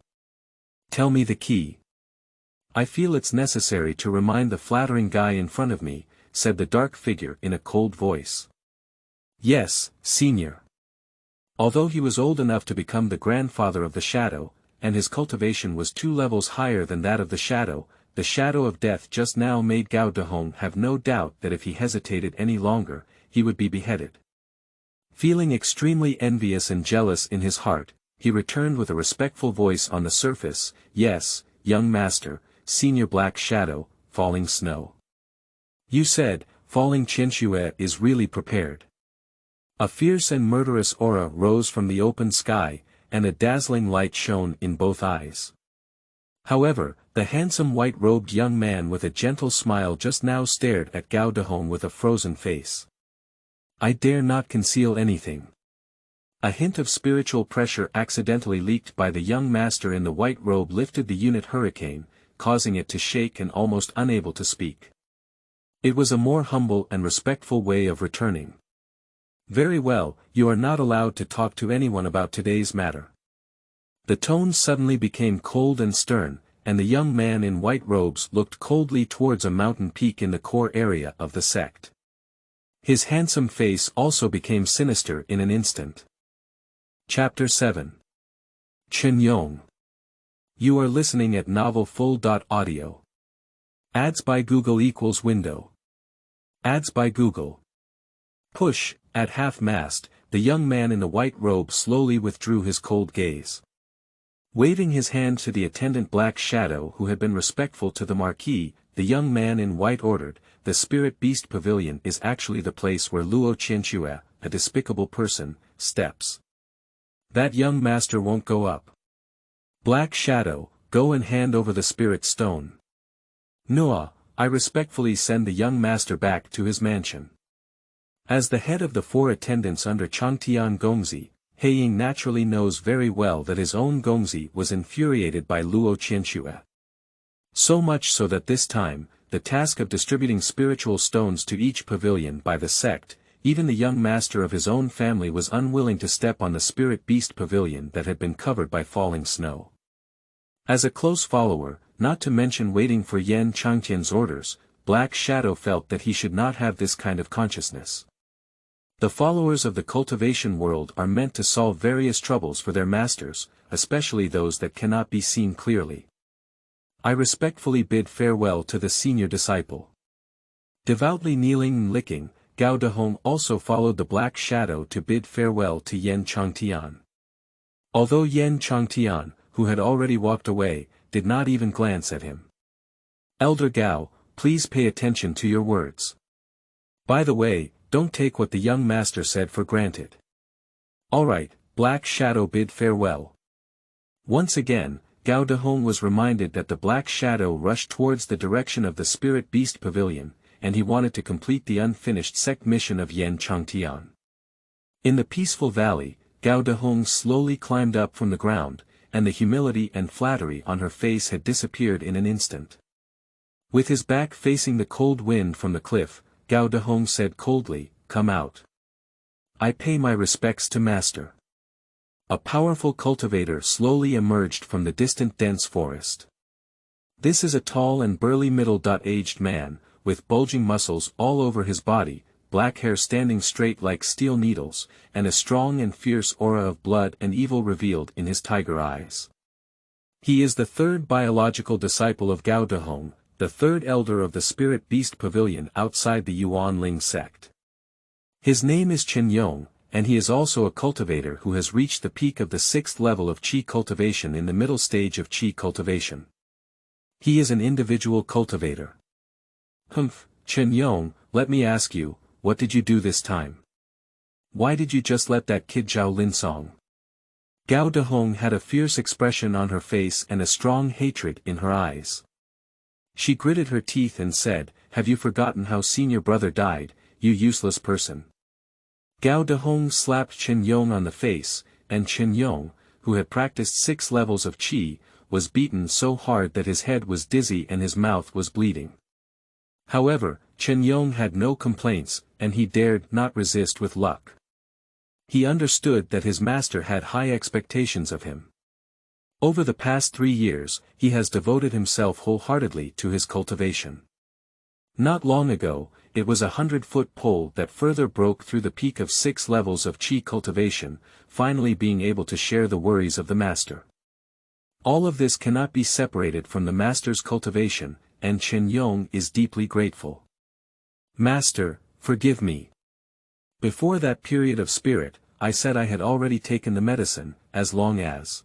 Tell me the key. I feel it's necessary to remind the flattering guy in front of me, said the dark figure in a cold voice. Yes, senior. Although he was old enough to become the grandfather of the shadow, and his cultivation was 2 levels higher than that of the shadow of death just now made Gao Dehong have no doubt that if he hesitated any longer, he would be beheaded. Feeling extremely envious and jealous in his heart, he returned with a respectful voice on the surface, yes, young master, senior Black Shadow, falling snow. You said, falling Xianxia is really prepared. A fierce and murderous aura rose from the open sky, and a dazzling light shone in both eyes. However, the handsome white-robed young man with a gentle smile just now stared at Gao Dehong with a frozen face. I dare not conceal anything. A hint of spiritual pressure accidentally leaked by the young master in the white robe lifted the unit hurricane, causing it to shake and almost unable to speak. It was a more humble and respectful way of returning. Very well, you are not allowed to talk to anyone about today's matter. The tone suddenly became cold and stern, and the young man in white robes looked coldly towards a mountain peak in the core area of the sect. His handsome face also became sinister in an instant. Chapter 7. Chen Yong. You are listening at novelfull.audio. Ads by Google equals window. Ads by Google. Push, at half-mast, the young man in the white robe slowly withdrew his cold gaze. Waving his hand to the attendant Black Shadow who had been respectful to the Marquis, the young man in white ordered, the Spirit Beast Pavilion is actually the place where Luo Qianxia, a despicable person, steps. That young master won't go up. Black Shadow, go and hand over the Spirit Stone. Noah, I respectfully send the young master back to his mansion. As the head of the 4 attendants under Changtian Gongzi, Heiying naturally knows very well that his own Gongzi was infuriated by Luo Qianxia. So much so that this time, the task of distributing spiritual stones to each pavilion by the sect, even the young master of his own family was unwilling to step on the Spirit Beast Pavilion that had been covered by falling snow. As a close follower, not to mention waiting for Yan Changtian's orders, Black Shadow felt that he should not have this kind of consciousness. The followers of the cultivation world are meant to solve various troubles for their masters, especially those that cannot be seen clearly. I respectfully bid farewell to the senior disciple. Devoutly kneeling and licking, Gao Dehong also followed the Black Shadow to bid farewell to Yan Changtian. Although Yan Changtian, who had already walked away, did not even glance at him. Elder Gao, please pay attention to your words. By the way, don't take what the young master said for granted. Alright, Black Shadow bid farewell. Once again, Gao Dehong was reminded that the Black Shadow rushed towards the direction of the Spirit Beast Pavilion, and he wanted to complete the unfinished sect mission of Yan Changtian. In the peaceful valley, Gao Dehong slowly climbed up from the ground, and the humility and flattery on her face had disappeared in an instant. With his back facing the cold wind from the cliff, Gao Dehong said coldly, "Come out. I pay my respects to Master." A powerful cultivator slowly emerged from the distant dense forest. This is a tall and burly middle-aged man, with bulging muscles all over his body, black hair standing straight like steel needles, and a strong and fierce aura of blood and evil revealed in his tiger eyes. He is the third biological disciple of Gao Dehong, the third elder of the Spirit Beast Pavilion outside the Yuanling sect. His name is Chen Yong, and he is also a cultivator who has reached the peak of the 6th level of Qi cultivation in the middle stage of Qi cultivation. He is an individual cultivator. Humph, Chen Yong, let me ask you, what did you do this time? Why did you just let that kid Zhao Linsong? Gao Dehong had a fierce expression on her face and a strong hatred in her eyes. She gritted her teeth and said, "Have you forgotten how senior brother died, you useless person?" Gao Dehong slapped Chen Yong on the face, and Chen Yong, who had practiced 6 levels of Qi, was beaten so hard that his head was dizzy and his mouth was bleeding. However, Chen Yong had no complaints, and he dared not resist with luck. He understood that his master had high expectations of him. Over the past 3 years, he has devoted himself wholeheartedly to his cultivation. Not long ago, it was a 100-foot pole that further broke through the peak of 6 levels of Qi cultivation, finally being able to share the worries of the master. All of this cannot be separated from the master's cultivation, and Chen Yong is deeply grateful. "Master, forgive me. Before that period of spirit, I said I had already taken the medicine, as long as..."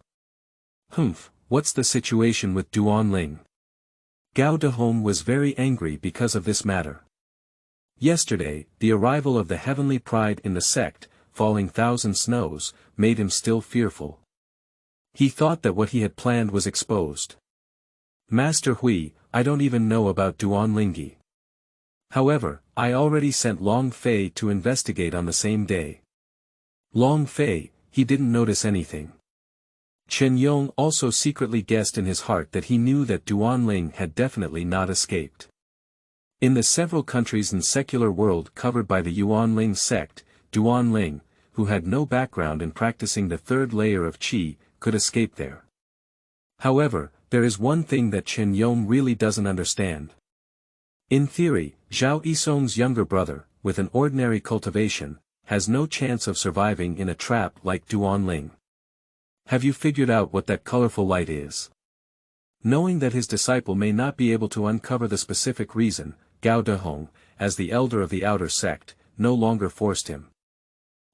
"Humph, what's the situation with Duanling?" Gao Dehong was very angry because of this matter. Yesterday, the arrival of the heavenly pride in the sect, falling 1,000 snows, made him still fearful. He thought that what he had planned was exposed. "Master Hui, I don't even know about Duanlingyi. However, I already sent Long Fei to investigate on the same day." Long Fei, he didn't notice anything. Chen Yong also secretly guessed in his heart that he knew that Duanling had definitely not escaped. In the several countries and secular world covered by the Yuanling sect, Duanling, who had no background in practicing the 3rd layer of Qi, could escape there. However, there is one thing that Chen Yong really doesn't understand. In theory, Zhao Yisong's younger brother, with an ordinary cultivation, has no chance of surviving in a trap like Duanling. Have you figured out what that colorful light is? Knowing that his disciple may not be able to uncover the specific reason, Gao Dehong, as the elder of the outer sect, no longer forced him.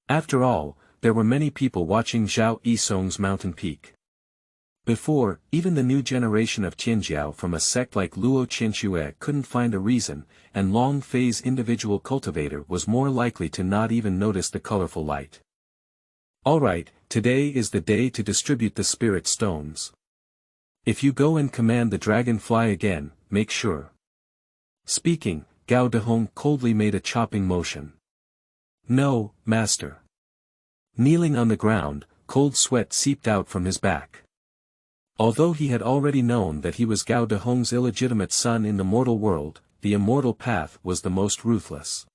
After all, there were many people watching Zhao Yisong's mountain peak. Before, even the new generation of Tianjiao from a sect like Luo Qianxue couldn't find a reason, and Long Fei's individual cultivator was more likely to not even notice the colorful light. Alright, today is the day to distribute the spirit stones. If you go and command the dragonfly again, make sure. Speaking, Gao Dehong coldly made a chopping motion. "No, master." Kneeling on the ground, cold sweat seeped out from his back. Although he had already known that he was Gao Dehong's illegitimate son in the mortal world, the immortal path was the most ruthless.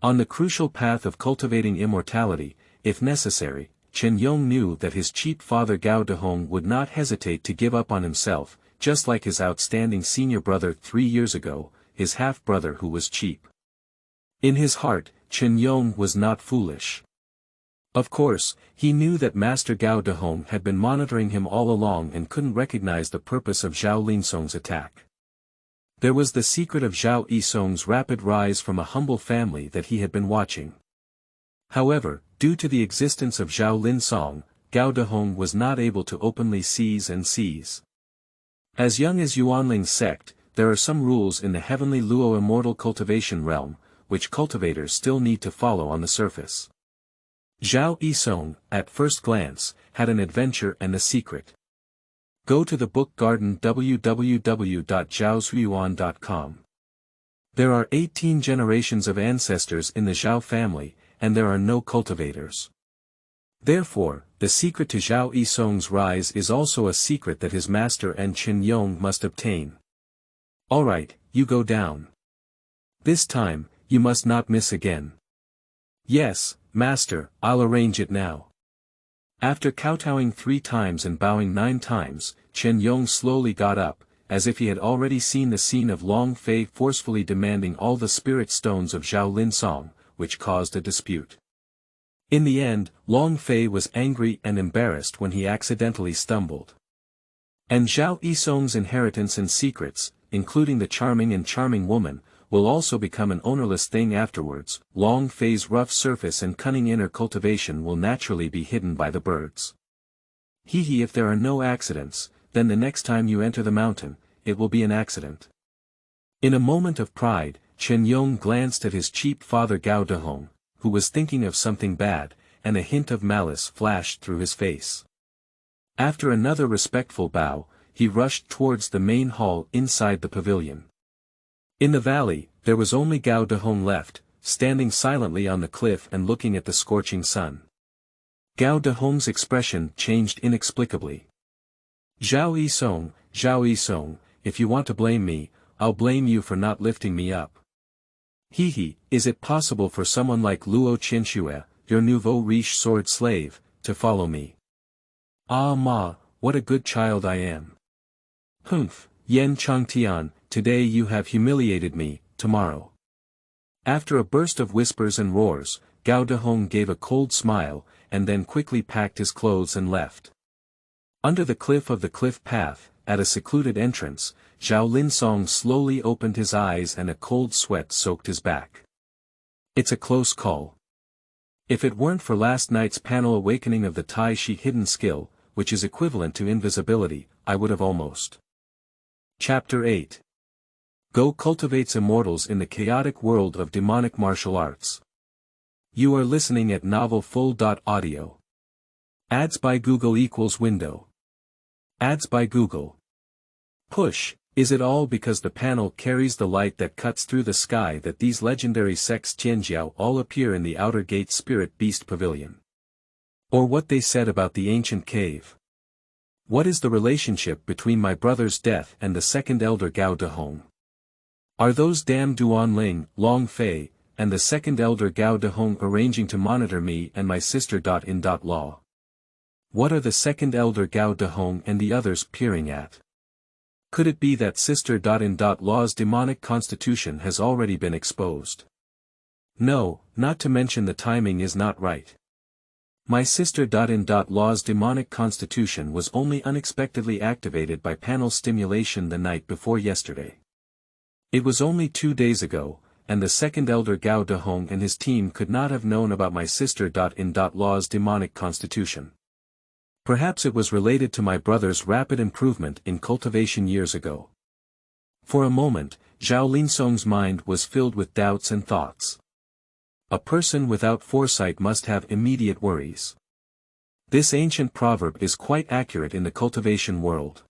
On the crucial path of cultivating immortality, if necessary, Chen Yong knew that his cheap father Gao Dehong would not hesitate to give up on himself, just like his outstanding senior brother 3 years ago, his half-brother who was cheap. In his heart, Chen Yong was not foolish. Of course, he knew that Master Gao Dehong had been monitoring him all along and couldn't recognize the purpose of Zhao Linsong's attack. There was the secret of Zhao Yisong's rapid rise from a humble family that he had been watching. However, due to the existence of Zhao Linsong, Gao Dehong was not able to openly seize. As young as Yuanling's sect, there are some rules in the heavenly Luo immortal cultivation realm, which cultivators still need to follow on the surface. Zhao Yisong, at first glance, had an adventure and a secret. Go to the book garden www.zhaosyuan.com. There are 18 generations of ancestors in the Zhao family, and there are no cultivators. Therefore, the secret to Zhao Yisong's rise is also a secret that his master and Chen Yong must obtain. Alright, you go down. This time, you must not miss again. Yes, master, I'll arrange it now. After kowtowing 3 times and bowing 9 times, Chen Yong slowly got up, as if he had already seen the scene of Long Fei forcefully demanding all the spirit stones of Zhao Linsong, which caused a dispute. In the end, Long Fei was angry and embarrassed when he accidentally stumbled. And Zhao Yisong's inheritance and secrets, including the charming woman, will also become an ownerless thing afterwards. Long Fei's rough surface and cunning inner cultivation will naturally be hidden by the birds. Hee if there are no accidents, then the next time you enter the mountain, it will be an accident. In a moment of pride, Chen Yong glanced at his cheap father Gao Dehong, who was thinking of something bad, and a hint of malice flashed through his face. After another respectful bow, he rushed towards the main hall inside the pavilion. In the valley, there was only Gao Dehong left, standing silently on the cliff and looking at the scorching sun. Gao Dehong's expression changed inexplicably. Zhao Yisong, if you want to blame me, I'll blame you for not lifting me up. Is it possible for someone like Luo Qianxia, your nouveau riche sword slave, to follow me? Ah ma, what a good child I am. Humph, Yan Changtian, today you have humiliated me, tomorrow. After a burst of whispers and roars, Gao Dehong gave a cold smile, and then quickly packed his clothes and left. Under the cliff of the cliff path, at a secluded entrance, Zhao Linsong slowly opened his eyes and a cold sweat soaked his back. It's a close call. If it weren't for last night's panel awakening of the Tai Shi hidden skill, which is equivalent to invisibility, I would have almost. Chapter 8. Go Cultivates Immortals in the Chaotic World of Demonic Martial Arts. You are listening at novelfull.audio. Ads by Google equals window. Ads by Google. Push, is it all because the panel carries the light that cuts through the sky that these legendary sects Tianjiao all appear in the outer gate spirit beast pavilion? Or what they said about the ancient cave? What is the relationship between my brother's death and the second elder Gao Dehong? Are those damn Duanling, Long Fei, and the second elder Gao Dehong arranging to monitor me and my sister? Law. What are the second elder Gao Dehong and the others peering at? Could it be that sister? Law's demonic constitution has already been exposed? No, not to mention the timing is not right. My sister. Law's demonic constitution was only unexpectedly activated by panel stimulation the night before yesterday. It was only 2 days ago, and the second elder Gao Dehong and his team could not have known about my sister. Law's demonic constitution. Perhaps it was related to my brother's rapid improvement in cultivation years ago. For a moment, Zhao Linsong's mind was filled with doubts and thoughts. A person without foresight must have immediate worries. This ancient proverb is quite accurate in the cultivation world.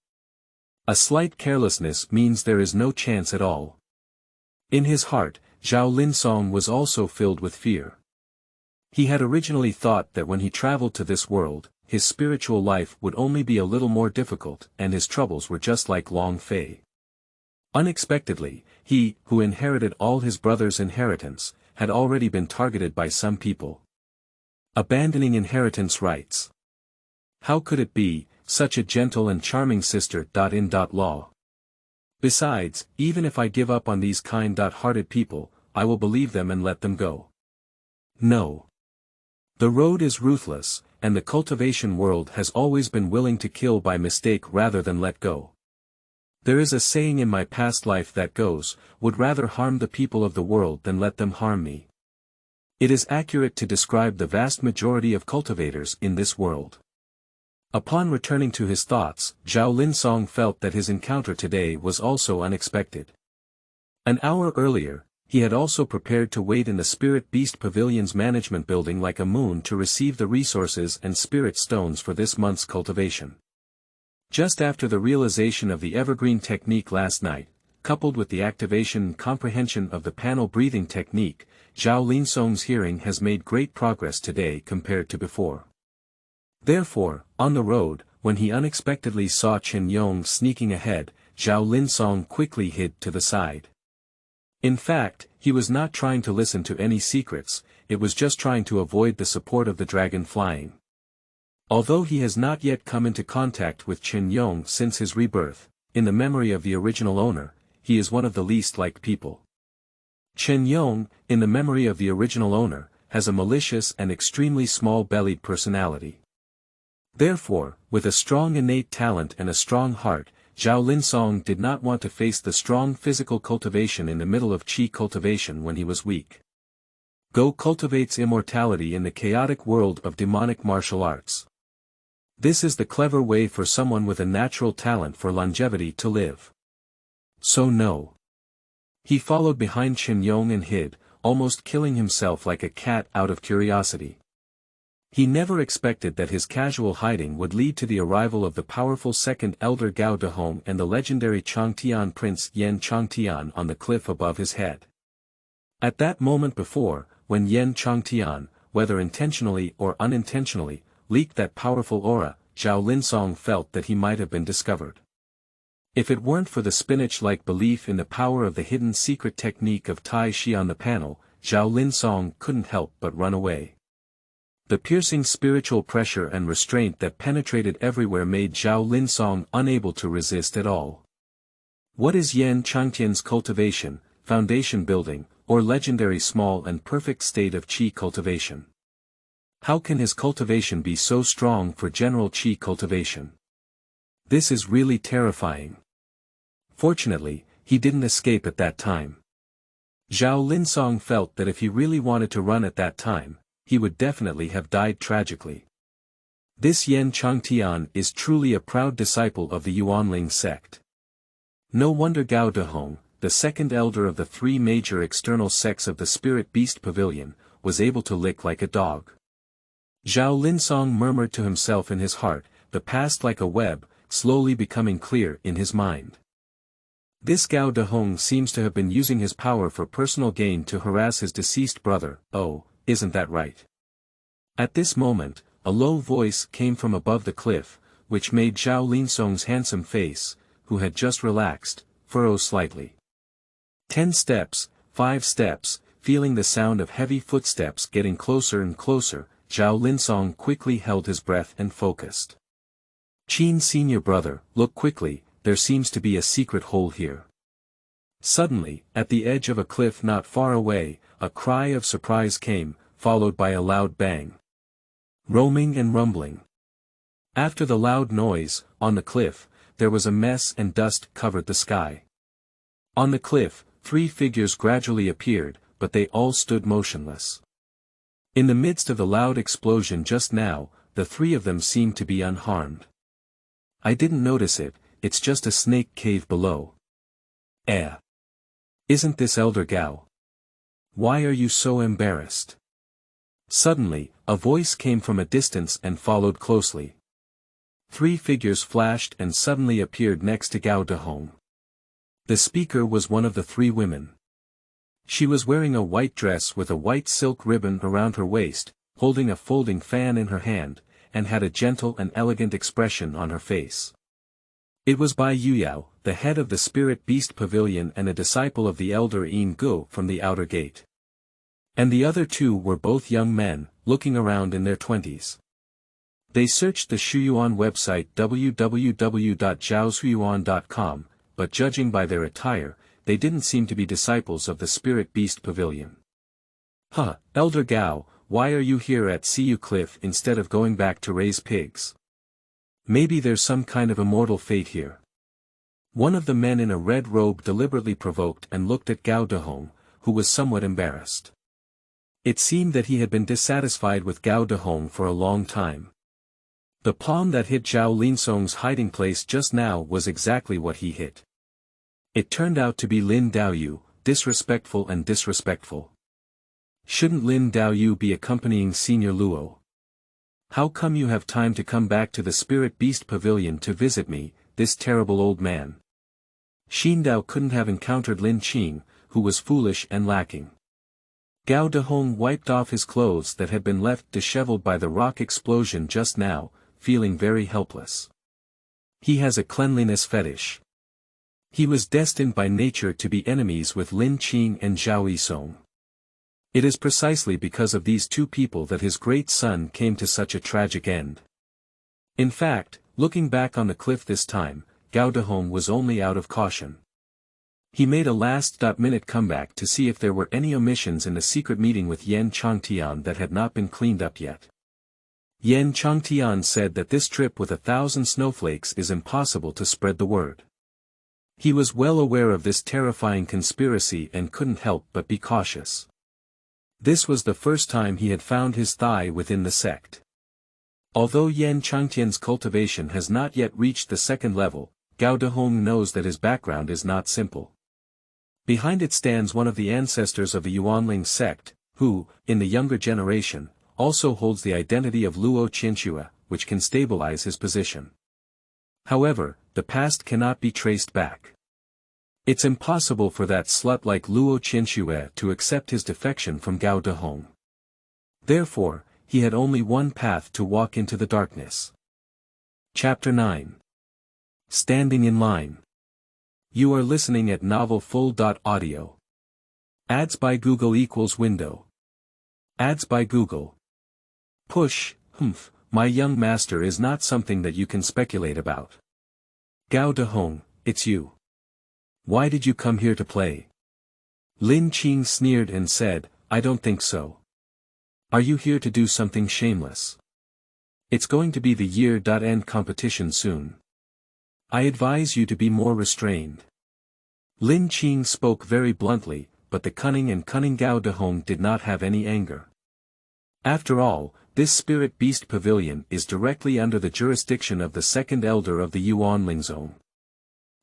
A slight carelessness means there is no chance at all. In his heart, Zhao Linsong was also filled with fear. He had originally thought that when he traveled to this world, his spiritual life would only be a little more difficult and his troubles were just like Long Fei. Unexpectedly, he, who inherited all his brother's inheritance, had already been targeted by some people. Abandoning inheritance rights. How could it be, such a gentle and charming sister? Law. Besides, even if I give up on these kind-hearted people, I will believe them and let them go. No. The road is ruthless, and the cultivation world has always been willing to kill by mistake rather than let go. There is a saying in my past life that goes, would rather harm the people of the world than let them harm me. It is accurate to describe the vast majority of cultivators in this world. Upon returning to his thoughts, Zhao Linsong felt that his encounter today was also unexpected. An hour earlier, he had also prepared to wait in the Spirit Beast Pavilion's management building like a moon to receive the resources and spirit stones for this month's cultivation. Just after the realization of the evergreen technique last night, coupled with the activation and comprehension of the panel breathing technique, Zhao Linsong's hearing has made great progress today compared to before. Therefore, on the road, when he unexpectedly saw Chen Yong sneaking ahead, Zhao Linsong quickly hid to the side. In fact, he was not trying to listen to any secrets, it was just trying to avoid the support of the dragon flying. Although he has not yet come into contact with Chen Yong since his rebirth, in the memory of the original owner, he is one of the least liked people. Chen Yong, in the memory of the original owner, has a malicious and extremely small-bellied personality. Therefore, with a strong innate talent and a strong heart, Zhao Linsong did not want to face the strong physical cultivation in the middle of Qi cultivation when he was weak. Go cultivates immortality in the chaotic world of demonic martial arts. This is the clever way for someone with a natural talent for longevity to live. So no. He followed behind Chen Yong and hid, almost killing himself like a cat out of curiosity. He never expected that his casual hiding would lead to the arrival of the powerful second elder Gao Dehong and the legendary Changtian prince Yan Changtian on the cliff above his head. At that moment before, when Yan Changtian, whether intentionally or unintentionally, leaked that powerful aura, Zhao Linsong felt that he might have been discovered. If it weren't for the spinach-like belief in the power of the hidden secret technique of Tai Shi on the panel, Zhao Linsong couldn't help but run away. The piercing spiritual pressure and restraint that penetrated everywhere made Zhao Linsong unable to resist at all. What is Yan Changtian's cultivation, foundation building, or legendary small and perfect state of Qi cultivation? How can his cultivation be so strong for general Qi cultivation? This is really terrifying. Fortunately, he didn't escape at that time. Zhao Linsong felt that if he really wanted to run at that time, he would definitely have died tragically. This Yan Changtian is truly a proud disciple of the Yuanling sect. No wonder Gao Dehong, the second elder of the three major external sects of the Spirit Beast Pavilion, was able to lick like a dog. Zhao Linsong murmured to himself in his heart, the past like a web, slowly becoming clear in his mind. This Gao Dehong seems to have been using his power for personal gain to harass his deceased brother. Oh, isn't that right? At this moment, a low voice came from above the cliff, which made Zhao Linsong's handsome face, who had just relaxed, furrow slightly. 10 steps, 5 steps, feeling the sound of heavy footsteps getting closer and closer, Zhao Linsong quickly held his breath and focused. Qin senior brother, look quickly, there seems to be a secret hole here. Suddenly, at the edge of a cliff not far away, a cry of surprise came, followed by a loud bang. Roaming and rumbling. After the loud noise, on the cliff, there was a mess and dust covered the sky. On the cliff, 3 figures gradually appeared, but they all stood motionless. In the midst of the loud explosion just now, the 3 of them seemed to be unharmed. I didn't notice it, it's just a snake cave below. Isn't this Elder Gao? Why are you so embarrassed? Suddenly, a voice came from a distance and followed closely. 3 figures flashed and suddenly appeared next to Gao Dehong. The speaker was one of the 3 women. She was wearing a white dress with a white silk ribbon around her waist, holding a folding fan in her hand, and had a gentle and elegant expression on her face. It was Bai Yuyao, the head of the Spirit Beast Pavilion and a disciple of the elder Yin Gu from the outer gate. And the other 2 were both young men, looking around in their 20s. They searched the Shuyuan website www.zhaoshuyuan.com, but judging by their attire, they didn't seem to be disciples of the Spirit Beast Pavilion. Elder Gao, why are you here at Siyu Cliff instead of going back to raise pigs? Maybe there's some kind of immortal fate here. One of the men in a red robe deliberately provoked and looked at Gao Dehong, who was somewhat embarrassed. It seemed that he had been dissatisfied with Gao Dehong for a long time. The palm that hit Zhao Linsong's hiding place just now was exactly what he hit. It turned out to be Lin Daoyu, disrespectful and disrespectful. Shouldn't Lin Daoyu be accompanying Senior Luo? How come you have time to come back to the Spirit Beast Pavilion to visit me, this terrible old man? Xin Dao couldn't have encountered Lin Qing, who was foolish and lacking. Gao Dehong wiped off his clothes that had been left disheveled by the rock explosion just now, feeling very helpless. He has a cleanliness fetish. He was destined by nature to be enemies with Lin Qing and Zhao Yisong. It is precisely because of these two people that his great son came to such a tragic end. In fact, looking back on the cliff this time, Gao Dehong was only out of caution. He made a last-minute comeback to see if there were any omissions in the secret meeting with Yan Changtian that had not been cleaned up yet. Yan Changtian said that this trip with 1,000 snowflakes is impossible to spread the word. He was well aware of this terrifying conspiracy and couldn't help but be cautious. This was the first time he had found his thigh within the sect. Although Yan Changtian's cultivation has not yet reached the second level, Gao Dehong knows that his background is not simple. Behind it stands one of the ancestors of the Yuanling sect, who, in the younger generation, also holds the identity of Luo Qianxia, which can stabilize his position. However, the past cannot be traced back. It's impossible for that slut like Luo Qianxia to accept his defection from Gao Dehong. Therefore, he had only one path to walk into the darkness. Chapter 9. Standing in Line. You are listening at novelfull.audio. Ads by Google equals window. Ads by Google. Push, my young master is not something that you can speculate about. Gao Dehong, it's you. Why did you come here to play? Lin Qing sneered and said, I don't think so. Are you here to do something shameless? It's going to be the year-end competition soon. I advise you to be more restrained. Lin Qing spoke very bluntly, but the cunning Gao Dehong did not have any anger. After all, this Spirit Beast Pavilion is directly under the jurisdiction of the second elder of the Yuanling zone.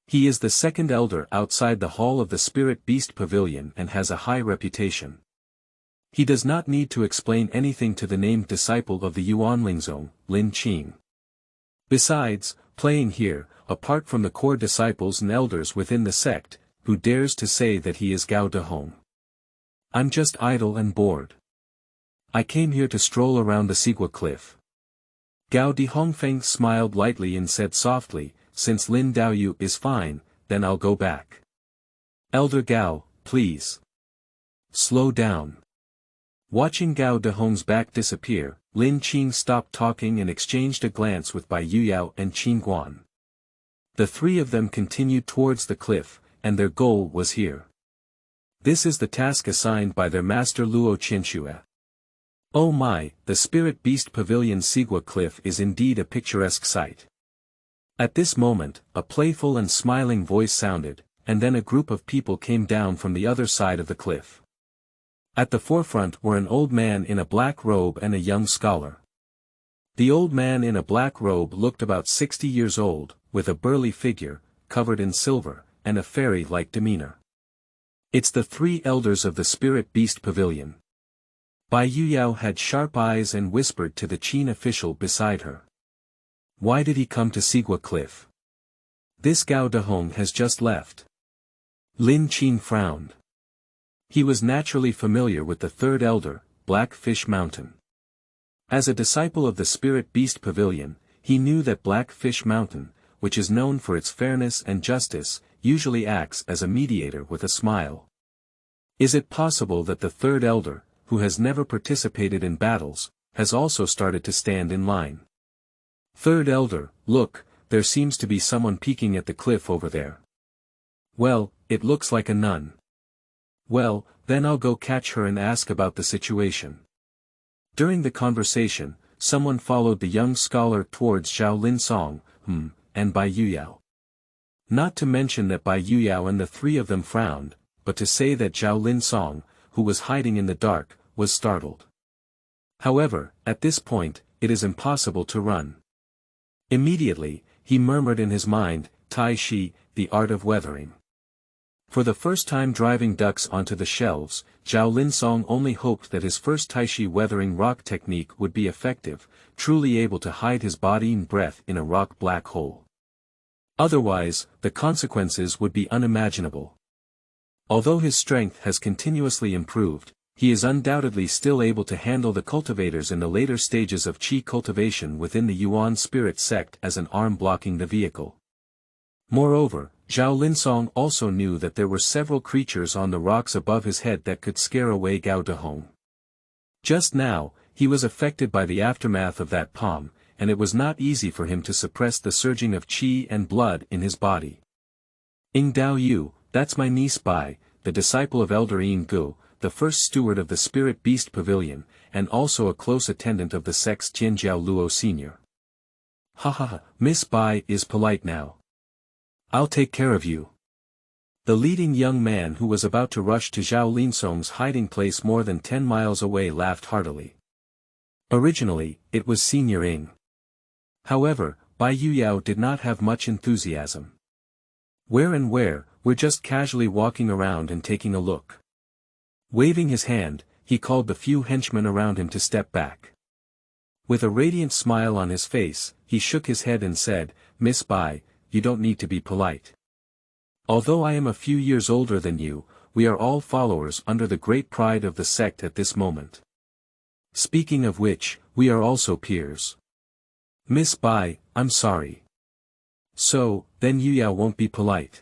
He is the second elder outside the hall of the Spirit Beast Pavilion and has a high reputation. He does not need to explain anything to the named disciple of the Yuanling zone, Lin Qing. Besides, playing here, apart from the core disciples and elders within the sect, who dares to say that he is Gao Dehong? I'm just idle and bored. I came here to stroll around the Sigua cliff. Gao Dehongfeng smiled lightly and said softly, since Lin Daoyu is fine, then I'll go back. Elder Gao, please. Slow down. Watching Gao Dehong's back disappear, Lin Qing stopped talking and exchanged a glance with Bai Yuyao and Qin Guan. The three of them continued towards the cliff, and their goal was here. This is the task assigned by their master Luo Qianxia. Oh my, the Spirit Beast Pavilion Sigua Cliff is indeed a picturesque sight. At this moment, a playful and smiling voice sounded, and then a group of people came down from the other side of the cliff. At the forefront were an old man in a black robe and a young scholar. The old man in a black robe looked about 60 years old, with a burly figure, covered in silver, and a fairy-like demeanor. It's the three elders of the Spirit Beast Pavilion. Bai Yuyao had sharp eyes and whispered to the Qin official beside her. Why did he come to Sigua Cliff? This Gao Dehong has just left. Lin Qing frowned. He was naturally familiar with the third elder, Blackfish Mountain. As a disciple of the Spirit Beast Pavilion, he knew that Blackfish Mountain, which is known for its fairness and justice, usually acts as a mediator with a smile. Is it possible that the third elder, who has never participated in battles, has also started to stand in line? Third elder, look, there seems to be someone peeking at the cliff over there. Well, it looks like a nun. Well, then I'll go catch her and ask about the situation. During the conversation, someone followed the young scholar towards Zhao Linsong, and Bai Yuyao. Not to mention that Bai Yuyao and the three of them frowned, but to say that Zhao Linsong, who was hiding in the dark, was startled. However, at this point, it is impossible to run. Immediately, he murmured in his mind, Tai Shi, the art of weathering. For the first time driving ducks onto the shelves, Zhao Linsong only hoped that his first Taishi weathering rock technique would be effective, truly able to hide his body and breath in a rock black hole. Otherwise, the consequences would be unimaginable. Although his strength has continuously improved, he is undoubtedly still able to handle the cultivators in the later stages of Qi cultivation within the Yuan spirit sect as an arm blocking the vehicle. Moreover, Zhao Linsong also knew that there were several creatures on the rocks above his head that could scare away Gao Dehong. Just now, he was affected by the aftermath of that palm, and it was not easy for him to suppress the surging of qi and blood in his body. Ing Dao Yu, that's my niece Bai, the disciple of Elder Yin Gu, the first steward of the Spirit Beast Pavilion, and also a close attendant of the sect's Jianjiao Luo Sr. Ha, Miss Bai is polite now. I'll take care of you. The leading young man who was about to rush to Zhao Linsong's hiding place more than 10 miles away laughed heartily. Originally, it was Senior Ing. However, Bai Yuyao did not have much enthusiasm. Where, we're just casually walking around and taking a look. Waving his hand, he called the few henchmen around him to step back. With a radiant smile on his face, he shook his head and said, Miss Bai, you don't need to be polite. Although I am a few years older than you, we are all followers under the great pride of the sect at this moment. Speaking of which, we are also peers. Miss Bai, I'm sorry. So, then Yuyao won't be polite.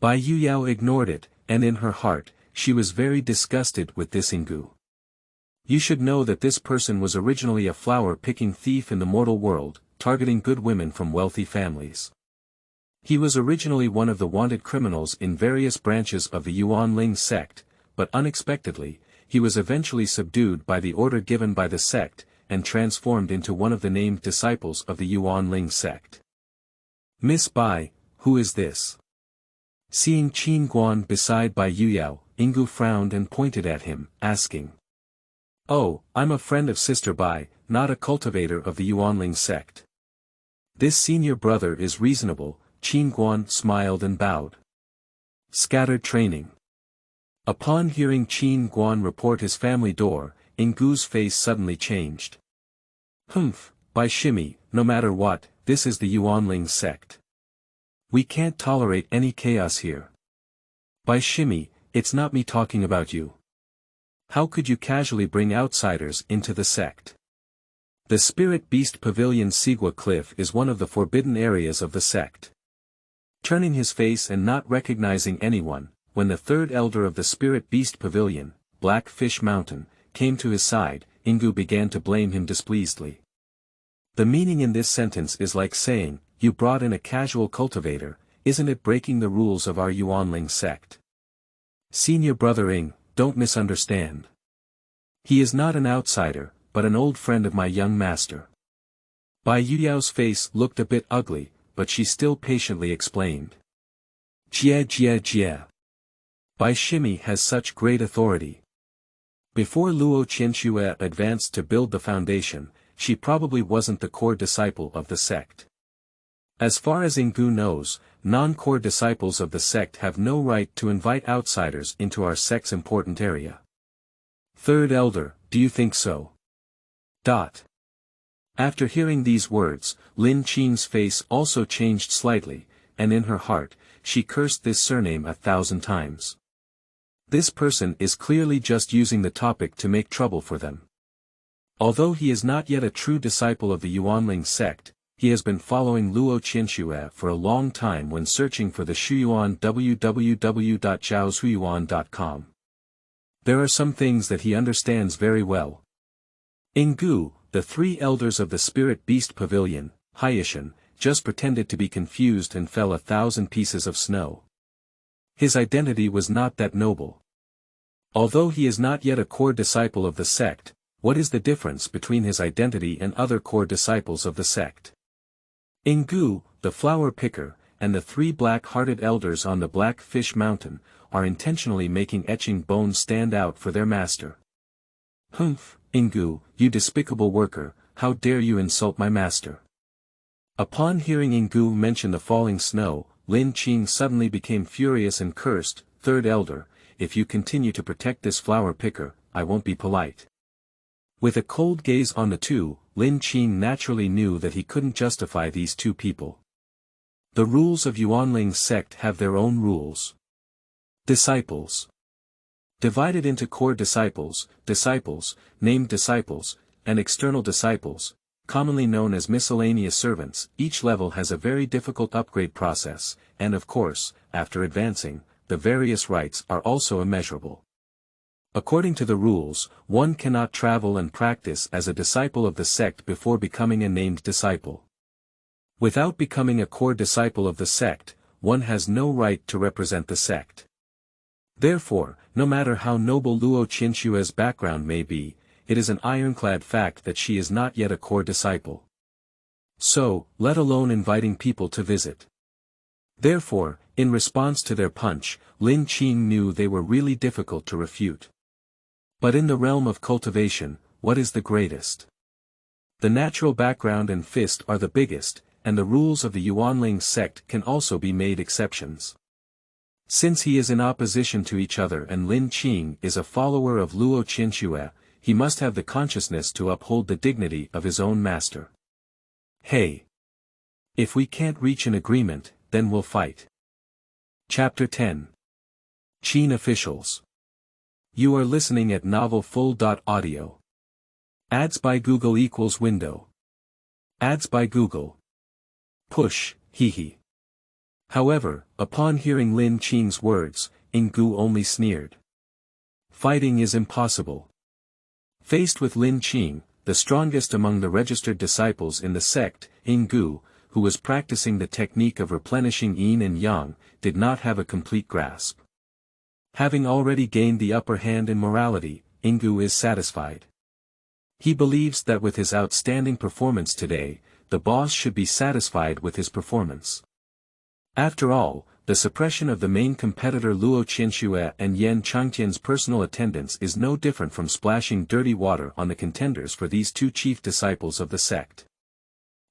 Bai Yuyao ignored it, and in her heart, she was very disgusted with this Ingu. You should know that this person was originally a flower-picking thief in the mortal world, targeting good women from wealthy families. He was originally one of the wanted criminals in various branches of the Yuanling sect, but unexpectedly, he was eventually subdued by the order given by the sect, and transformed into one of the named disciples of the Yuanling sect. Miss Bai, who is this? Seeing Qin Guan beside Bai Yuyao, Ingu frowned and pointed at him, asking. Oh, I'm a friend of Sister Bai, not a cultivator of the Yuanling sect. This senior brother is reasonable, Qin Guan smiled and bowed. Scattered training. Upon hearing Qin Guan report his family door, Ingu's face suddenly changed. Humph, Bai Shimi, no matter what, this is the Yuanling sect. We can't tolerate any chaos here. Bai Shimi, it's not me talking about you. How could you casually bring outsiders into the sect? The Spirit Beast Pavilion Sigua Cliff is one of the forbidden areas of the sect. Turning his face and not recognizing anyone, when the third elder of the Spirit Beast Pavilion, Black Fish Mountain, came to his side, Ingu began to blame him displeasedly. The meaning in this sentence is like saying, you brought in a casual cultivator, isn't it breaking the rules of our Yuanling sect? Senior brother Ing, don't misunderstand. He is not an outsider, but an old friend of my young master. Bai Yuyao's face looked a bit ugly, but she still patiently explained. Jia. Bai Shimi has such great authority. Before Luo Qianxue advanced to build the foundation, she probably wasn't the core disciple of the sect. As far as Ingu knows, non-core disciples of the sect have no right to invite outsiders into our sect's important area. Third elder, do you think so? After hearing these words, Lin Qin's face also changed slightly, and in her heart, she cursed this surname 1,000 times. This person is clearly just using the topic to make trouble for them. Although he is not yet a true disciple of the Yuanling sect, he has been following Luo Qianxue for a long time when searching for the Shuyuan www.zhaoshuyuan.com. There are some things that he understands very well. Ingu, the three elders of the Spirit Beast Pavilion, Haiyishan, just pretended to be confused and fell 1,000 pieces of snow. His identity was not that noble. Although he is not yet a core disciple of the sect, what is the difference between his identity and other core disciples of the sect? Ingu, the flower picker, and the three black-hearted elders on the Black Fish Mountain, are intentionally making etching bones stand out for their master. Humph, Ingu, you despicable worker, how dare you insult my master? Upon hearing Ingu mention the falling snow, Lin Qing suddenly became furious and cursed, "Third elder, if you continue to protect this flower picker, I won't be polite." With a cold gaze on the two, Lin Qing naturally knew that he couldn't justify these two people. The rules of Yuanling's sect have their own rules. Disciples. Divided into core disciples, named disciples, and external disciples, commonly known as miscellaneous servants, each level has a very difficult upgrade process, and of course, after advancing, the various rites are also immeasurable. According to the rules, one cannot travel and practice as a disciple of the sect before becoming a named disciple. Without becoming a core disciple of the sect, one has no right to represent the sect. Therefore, no matter how noble Luo Qinshue's background may be, it is an ironclad fact that she is not yet a core disciple. So, let alone inviting people to visit. Therefore, in response to their punch, Lin Qing knew they were really difficult to refute. But in the realm of cultivation, what is the greatest? The natural background and fist are the biggest, and the rules of the Yuanling sect can also be made exceptions. Since he is in opposition to each other and Lin Qing is a follower of Luo Qinshui, he must have the consciousness to uphold the dignity of his own master. Hey! If we can't reach an agreement, then we'll fight. Chapter 10. Qin Officials. You are listening at novelfull.audio. Ads by Google equals window. Ads by Google. Push, hehe. However, upon hearing Lin Qing's words, Yinggu only sneered. Fighting is impossible. Faced with Lin Qing, the strongest among the registered disciples in the sect, Yinggu, who was practicing the technique of replenishing yin and yang, did not have a complete grasp. Having already gained the upper hand in morality, Yinggu is satisfied. He believes that with his outstanding performance today, the boss should be satisfied with his performance. After all, the suppression of the main competitor Luo Qinshui and Yan Changtian's personal attendance is no different from splashing dirty water on the contenders for these two chief disciples of the sect.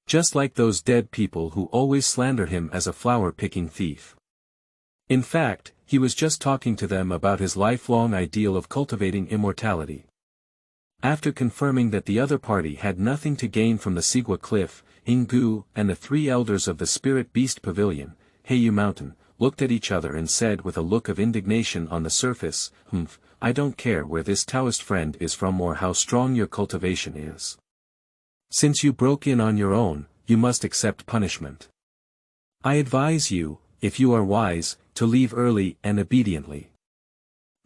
Just like those dead people who always slander him as a flower-picking thief. In fact, he was just talking to them about his lifelong ideal of cultivating immortality. After confirming that the other party had nothing to gain from the Sigua Cliff, Yinggu and the three elders of the Spirit Beast Pavilion, Heiyu Mountain, looked at each other and said with a look of indignation on the surface, I don't care where this Taoist friend is from or how strong your cultivation is. Since you broke in on your own, you must accept punishment. I advise you, if you are wise, to leave early and obediently.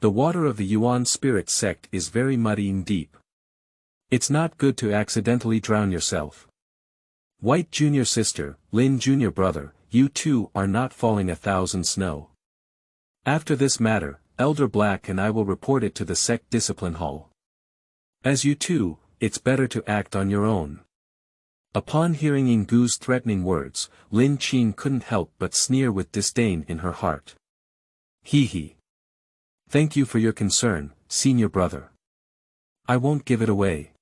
The water of the Yuan spirit sect is very muddy and deep. It's not good to accidentally drown yourself. White junior sister, Lin junior brother, you two are not falling 1,000 snow. After this matter, Elder Black and I will report it to the sect discipline hall. As you two, it's better to act on your own. Upon hearing Yinggu's threatening words, Lin Qing couldn't help but sneer with disdain in her heart. Hee. Thank you for your concern, senior brother. I won't give it away.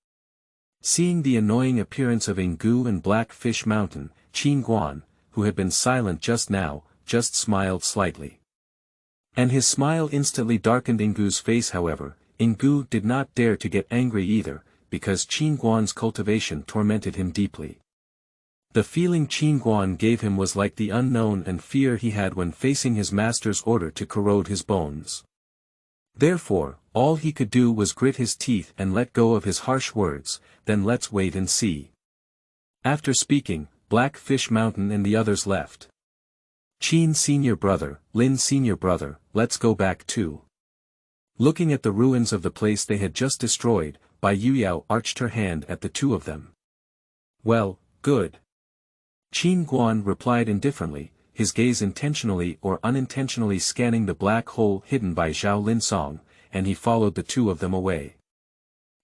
Seeing the annoying appearance of Yinggu and Blackfish Mountain, Qin Guan, who had been silent just now, just smiled slightly. And his smile instantly darkened Yinggu's face. However, Yinggu did not dare to get angry either, because Qin Guan's cultivation tormented him deeply. The feeling Qin Guan gave him was like the unknown and fear he had when facing his master's order to corrode his bones. Therefore, all he could do was grit his teeth and let go of his harsh words, then let's wait and see. After speaking, Blackfish Mountain and the others left. Qin senior brother, Lin senior brother, let's go back too. Looking at the ruins of the place they had just destroyed, Bai Yuyao arched her hand at the two of them. Well, good. Qin Guan replied indifferently, his gaze intentionally or unintentionally scanning the black hole hidden by Zhao Linsong, and he followed the two of them away.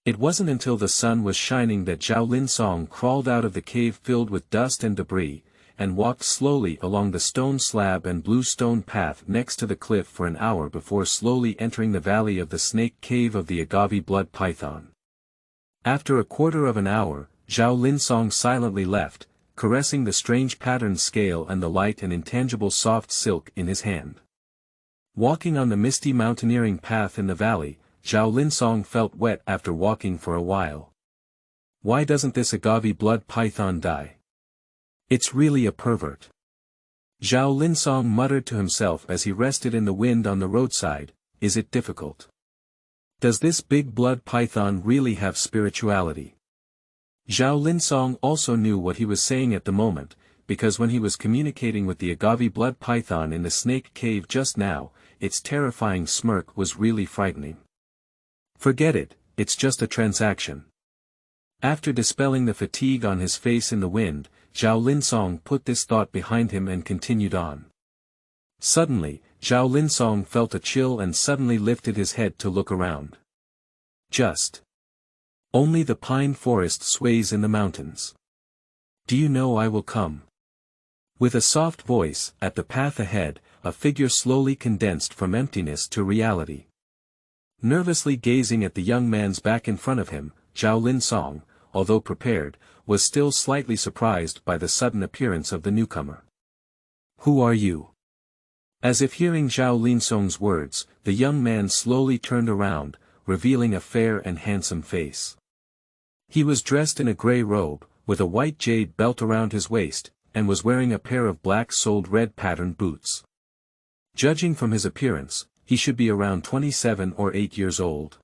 It wasn't until the sun was shining that Zhao Linsong crawled out of the cave filled with dust and debris, and walked slowly along the stone slab and blue stone path next to the cliff for an hour before slowly entering the valley of the snake cave of the Agave blood python. After a quarter of an hour, Zhao Linsong silently left, caressing the strange patterned scale and the light and intangible soft silk in his hand. Walking on the misty mountaineering path in the valley, Zhao Linsong felt wet after walking for a while. Why doesn't this agave blood python die? It's really a pervert. Zhao Linsong muttered to himself as he rested in the wind on the roadside. Is it difficult? Does this big blood python really have spirituality? Zhao Linsong also knew what he was saying at the moment, because when he was communicating with the agave blood python in the snake cave just now, its terrifying smirk was really frightening. Forget it, it's just a transaction. After dispelling the fatigue on his face in the wind, Zhao Linsong put this thought behind him and continued on. Suddenly, Zhao Linsong felt a chill and suddenly lifted his head to look around. Only the pine forest sways in the mountains. Do you know I will come? With a soft voice, at the path ahead, a figure slowly condensed from emptiness to reality. Nervously gazing at the young man's back in front of him, Zhao Linsong, although prepared, was still slightly surprised by the sudden appearance of the newcomer. Who are you? As if hearing Zhao Linsong's words, the young man slowly turned around, revealing a fair and handsome face. He was dressed in a grey robe, with a white jade belt around his waist, and was wearing a pair of black-soled red patterned boots. Judging from his appearance, he should be around 27 or 8 years old.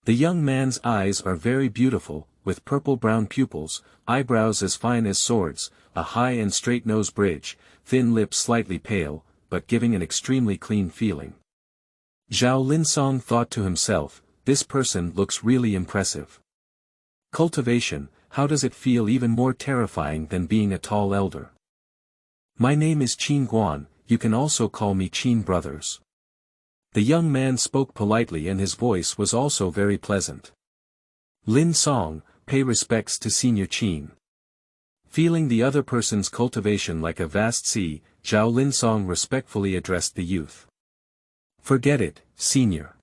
The young man's eyes are very beautiful, with purple-brown pupils, eyebrows as fine as swords, a high and straight nose bridge, thin lips slightly pale, but giving an extremely clean feeling. Zhao Linsong thought to himself, this person looks really impressive. Cultivation, how does it feel even more terrifying than being a tall elder? My name is Qin Guan, you can also call me Qin Brothers. The young man spoke politely and his voice was also very pleasant. Lin Song, pay respects to Senior Qin. Feeling the other person's cultivation like a vast sea, Zhao Linsong respectfully addressed the youth. Forget it, Senior.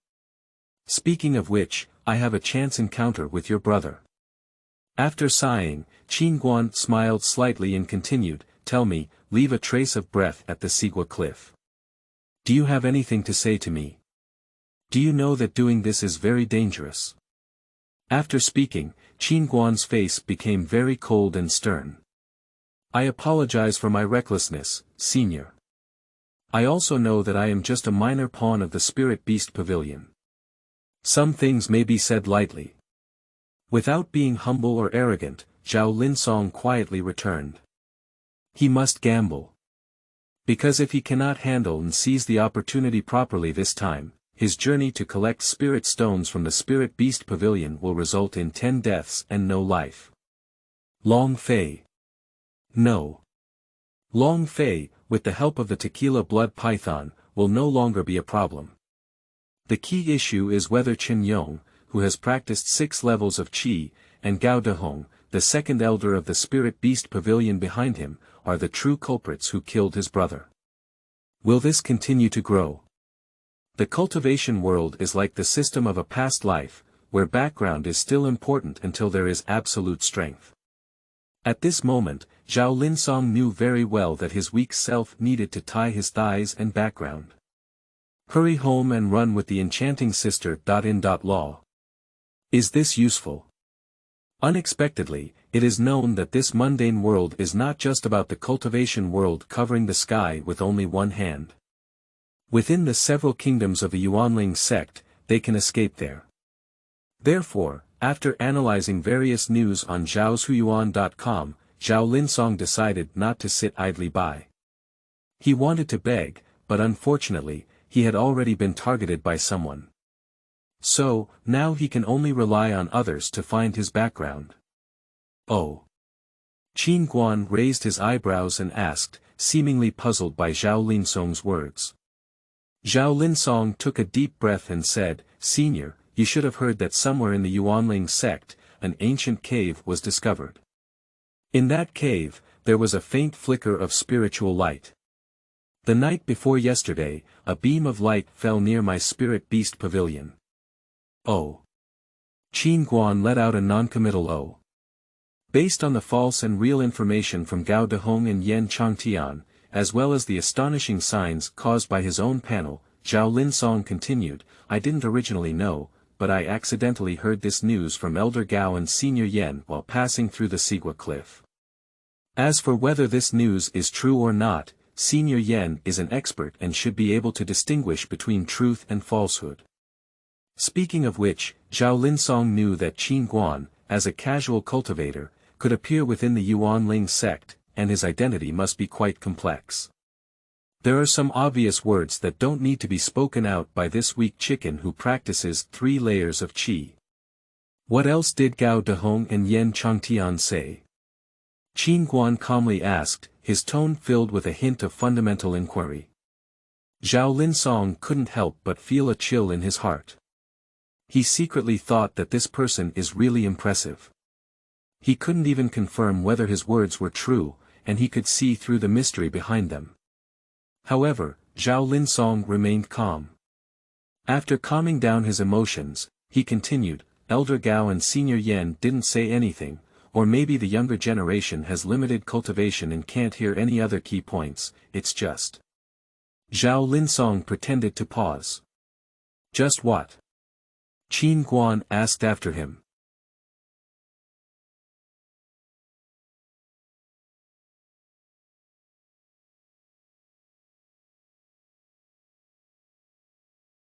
Speaking of which, I have a chance encounter with your brother. After sighing, Qin Guan smiled slightly and continued, tell me, leave a trace of breath at the Sigua cliff. Do you have anything to say to me? Do you know that doing this is very dangerous? After speaking, Qin Guan's face became very cold and stern. I apologize for my recklessness, Senior. I also know that I am just a minor pawn of the Spirit Beast Pavilion. Some things may be said lightly. Without being humble or arrogant, Zhao Linsong quietly returned. He must gamble. Because if he cannot handle and seize the opportunity properly this time, his journey to collect spirit stones from the Spirit Beast Pavilion will result in 10 deaths and no life. Long Fei. No. Long Fei, with the help of the tequila blood python, will no longer be a problem. The key issue is whether Chen Yong, who has practiced 6 levels of Qi, and Gao Dehong, the second elder of the Spirit Beast Pavilion behind him, are the true culprits who killed his brother. Will this continue to grow? The cultivation world is like the system of a past life, where background is still important until there is absolute strength. At this moment, Zhao Linsong knew very well that his weak self needed to tie his thighs and background. Hurry home and run with the enchanting sister. Law. Is this useful? Unexpectedly, it is known that this mundane world is not just about the cultivation world covering the sky with only one hand. Within the several kingdoms of the Yuanling sect, they can escape there. Therefore, after analyzing various news on zhaoshuyuan.com, Zhao Linsong decided not to sit idly by. He wanted to beg, but unfortunately, he had already been targeted by someone. So, now he can only rely on others to find his background. Oh. Qin Guan raised his eyebrows and asked, seemingly puzzled by Zhao Linsong's words. Zhao Linsong took a deep breath and said, Senior, you should have heard that somewhere in the Yuanling sect, an ancient cave was discovered. In that cave, there was a faint flicker of spiritual light. The night before yesterday, a beam of light fell near my Spirit Beast Pavilion. Oh. Qin Guan let out a noncommittal oh. Based on the false and real information from Gao Dehong and Yan Changtian, as well as the astonishing signs caused by his own panel, Zhao Linsong continued, I didn't originally know, but I accidentally heard this news from Elder Gao and Senior Yan while passing through the Sigua Cliff. As for whether this news is true or not, Senior Yan is an expert and should be able to distinguish between truth and falsehood. Speaking of which, Zhao Linsong knew that Qin Guan, as a casual cultivator, could appear within the Yuanling sect, and his identity must be quite complex. There are some obvious words that don't need to be spoken out by this weak chicken who practices 3 layers of qi. What else did Gao Dehong and Yan Changtian say? Qin Guan calmly asked, his tone filled with a hint of fundamental inquiry. Zhao Linsong couldn't help but feel a chill in his heart. He secretly thought that this person is really impressive. He couldn't even confirm whether his words were true, and he could see through the mystery behind them. However, Zhao Linsong remained calm. After calming down his emotions, he continued, Elder Gao and Senior Yan didn't say anything, or maybe the younger generation has limited cultivation and can't hear any other key points, it's just. Zhao Linsong pretended to pause. Just what? Qin Guan asked after him.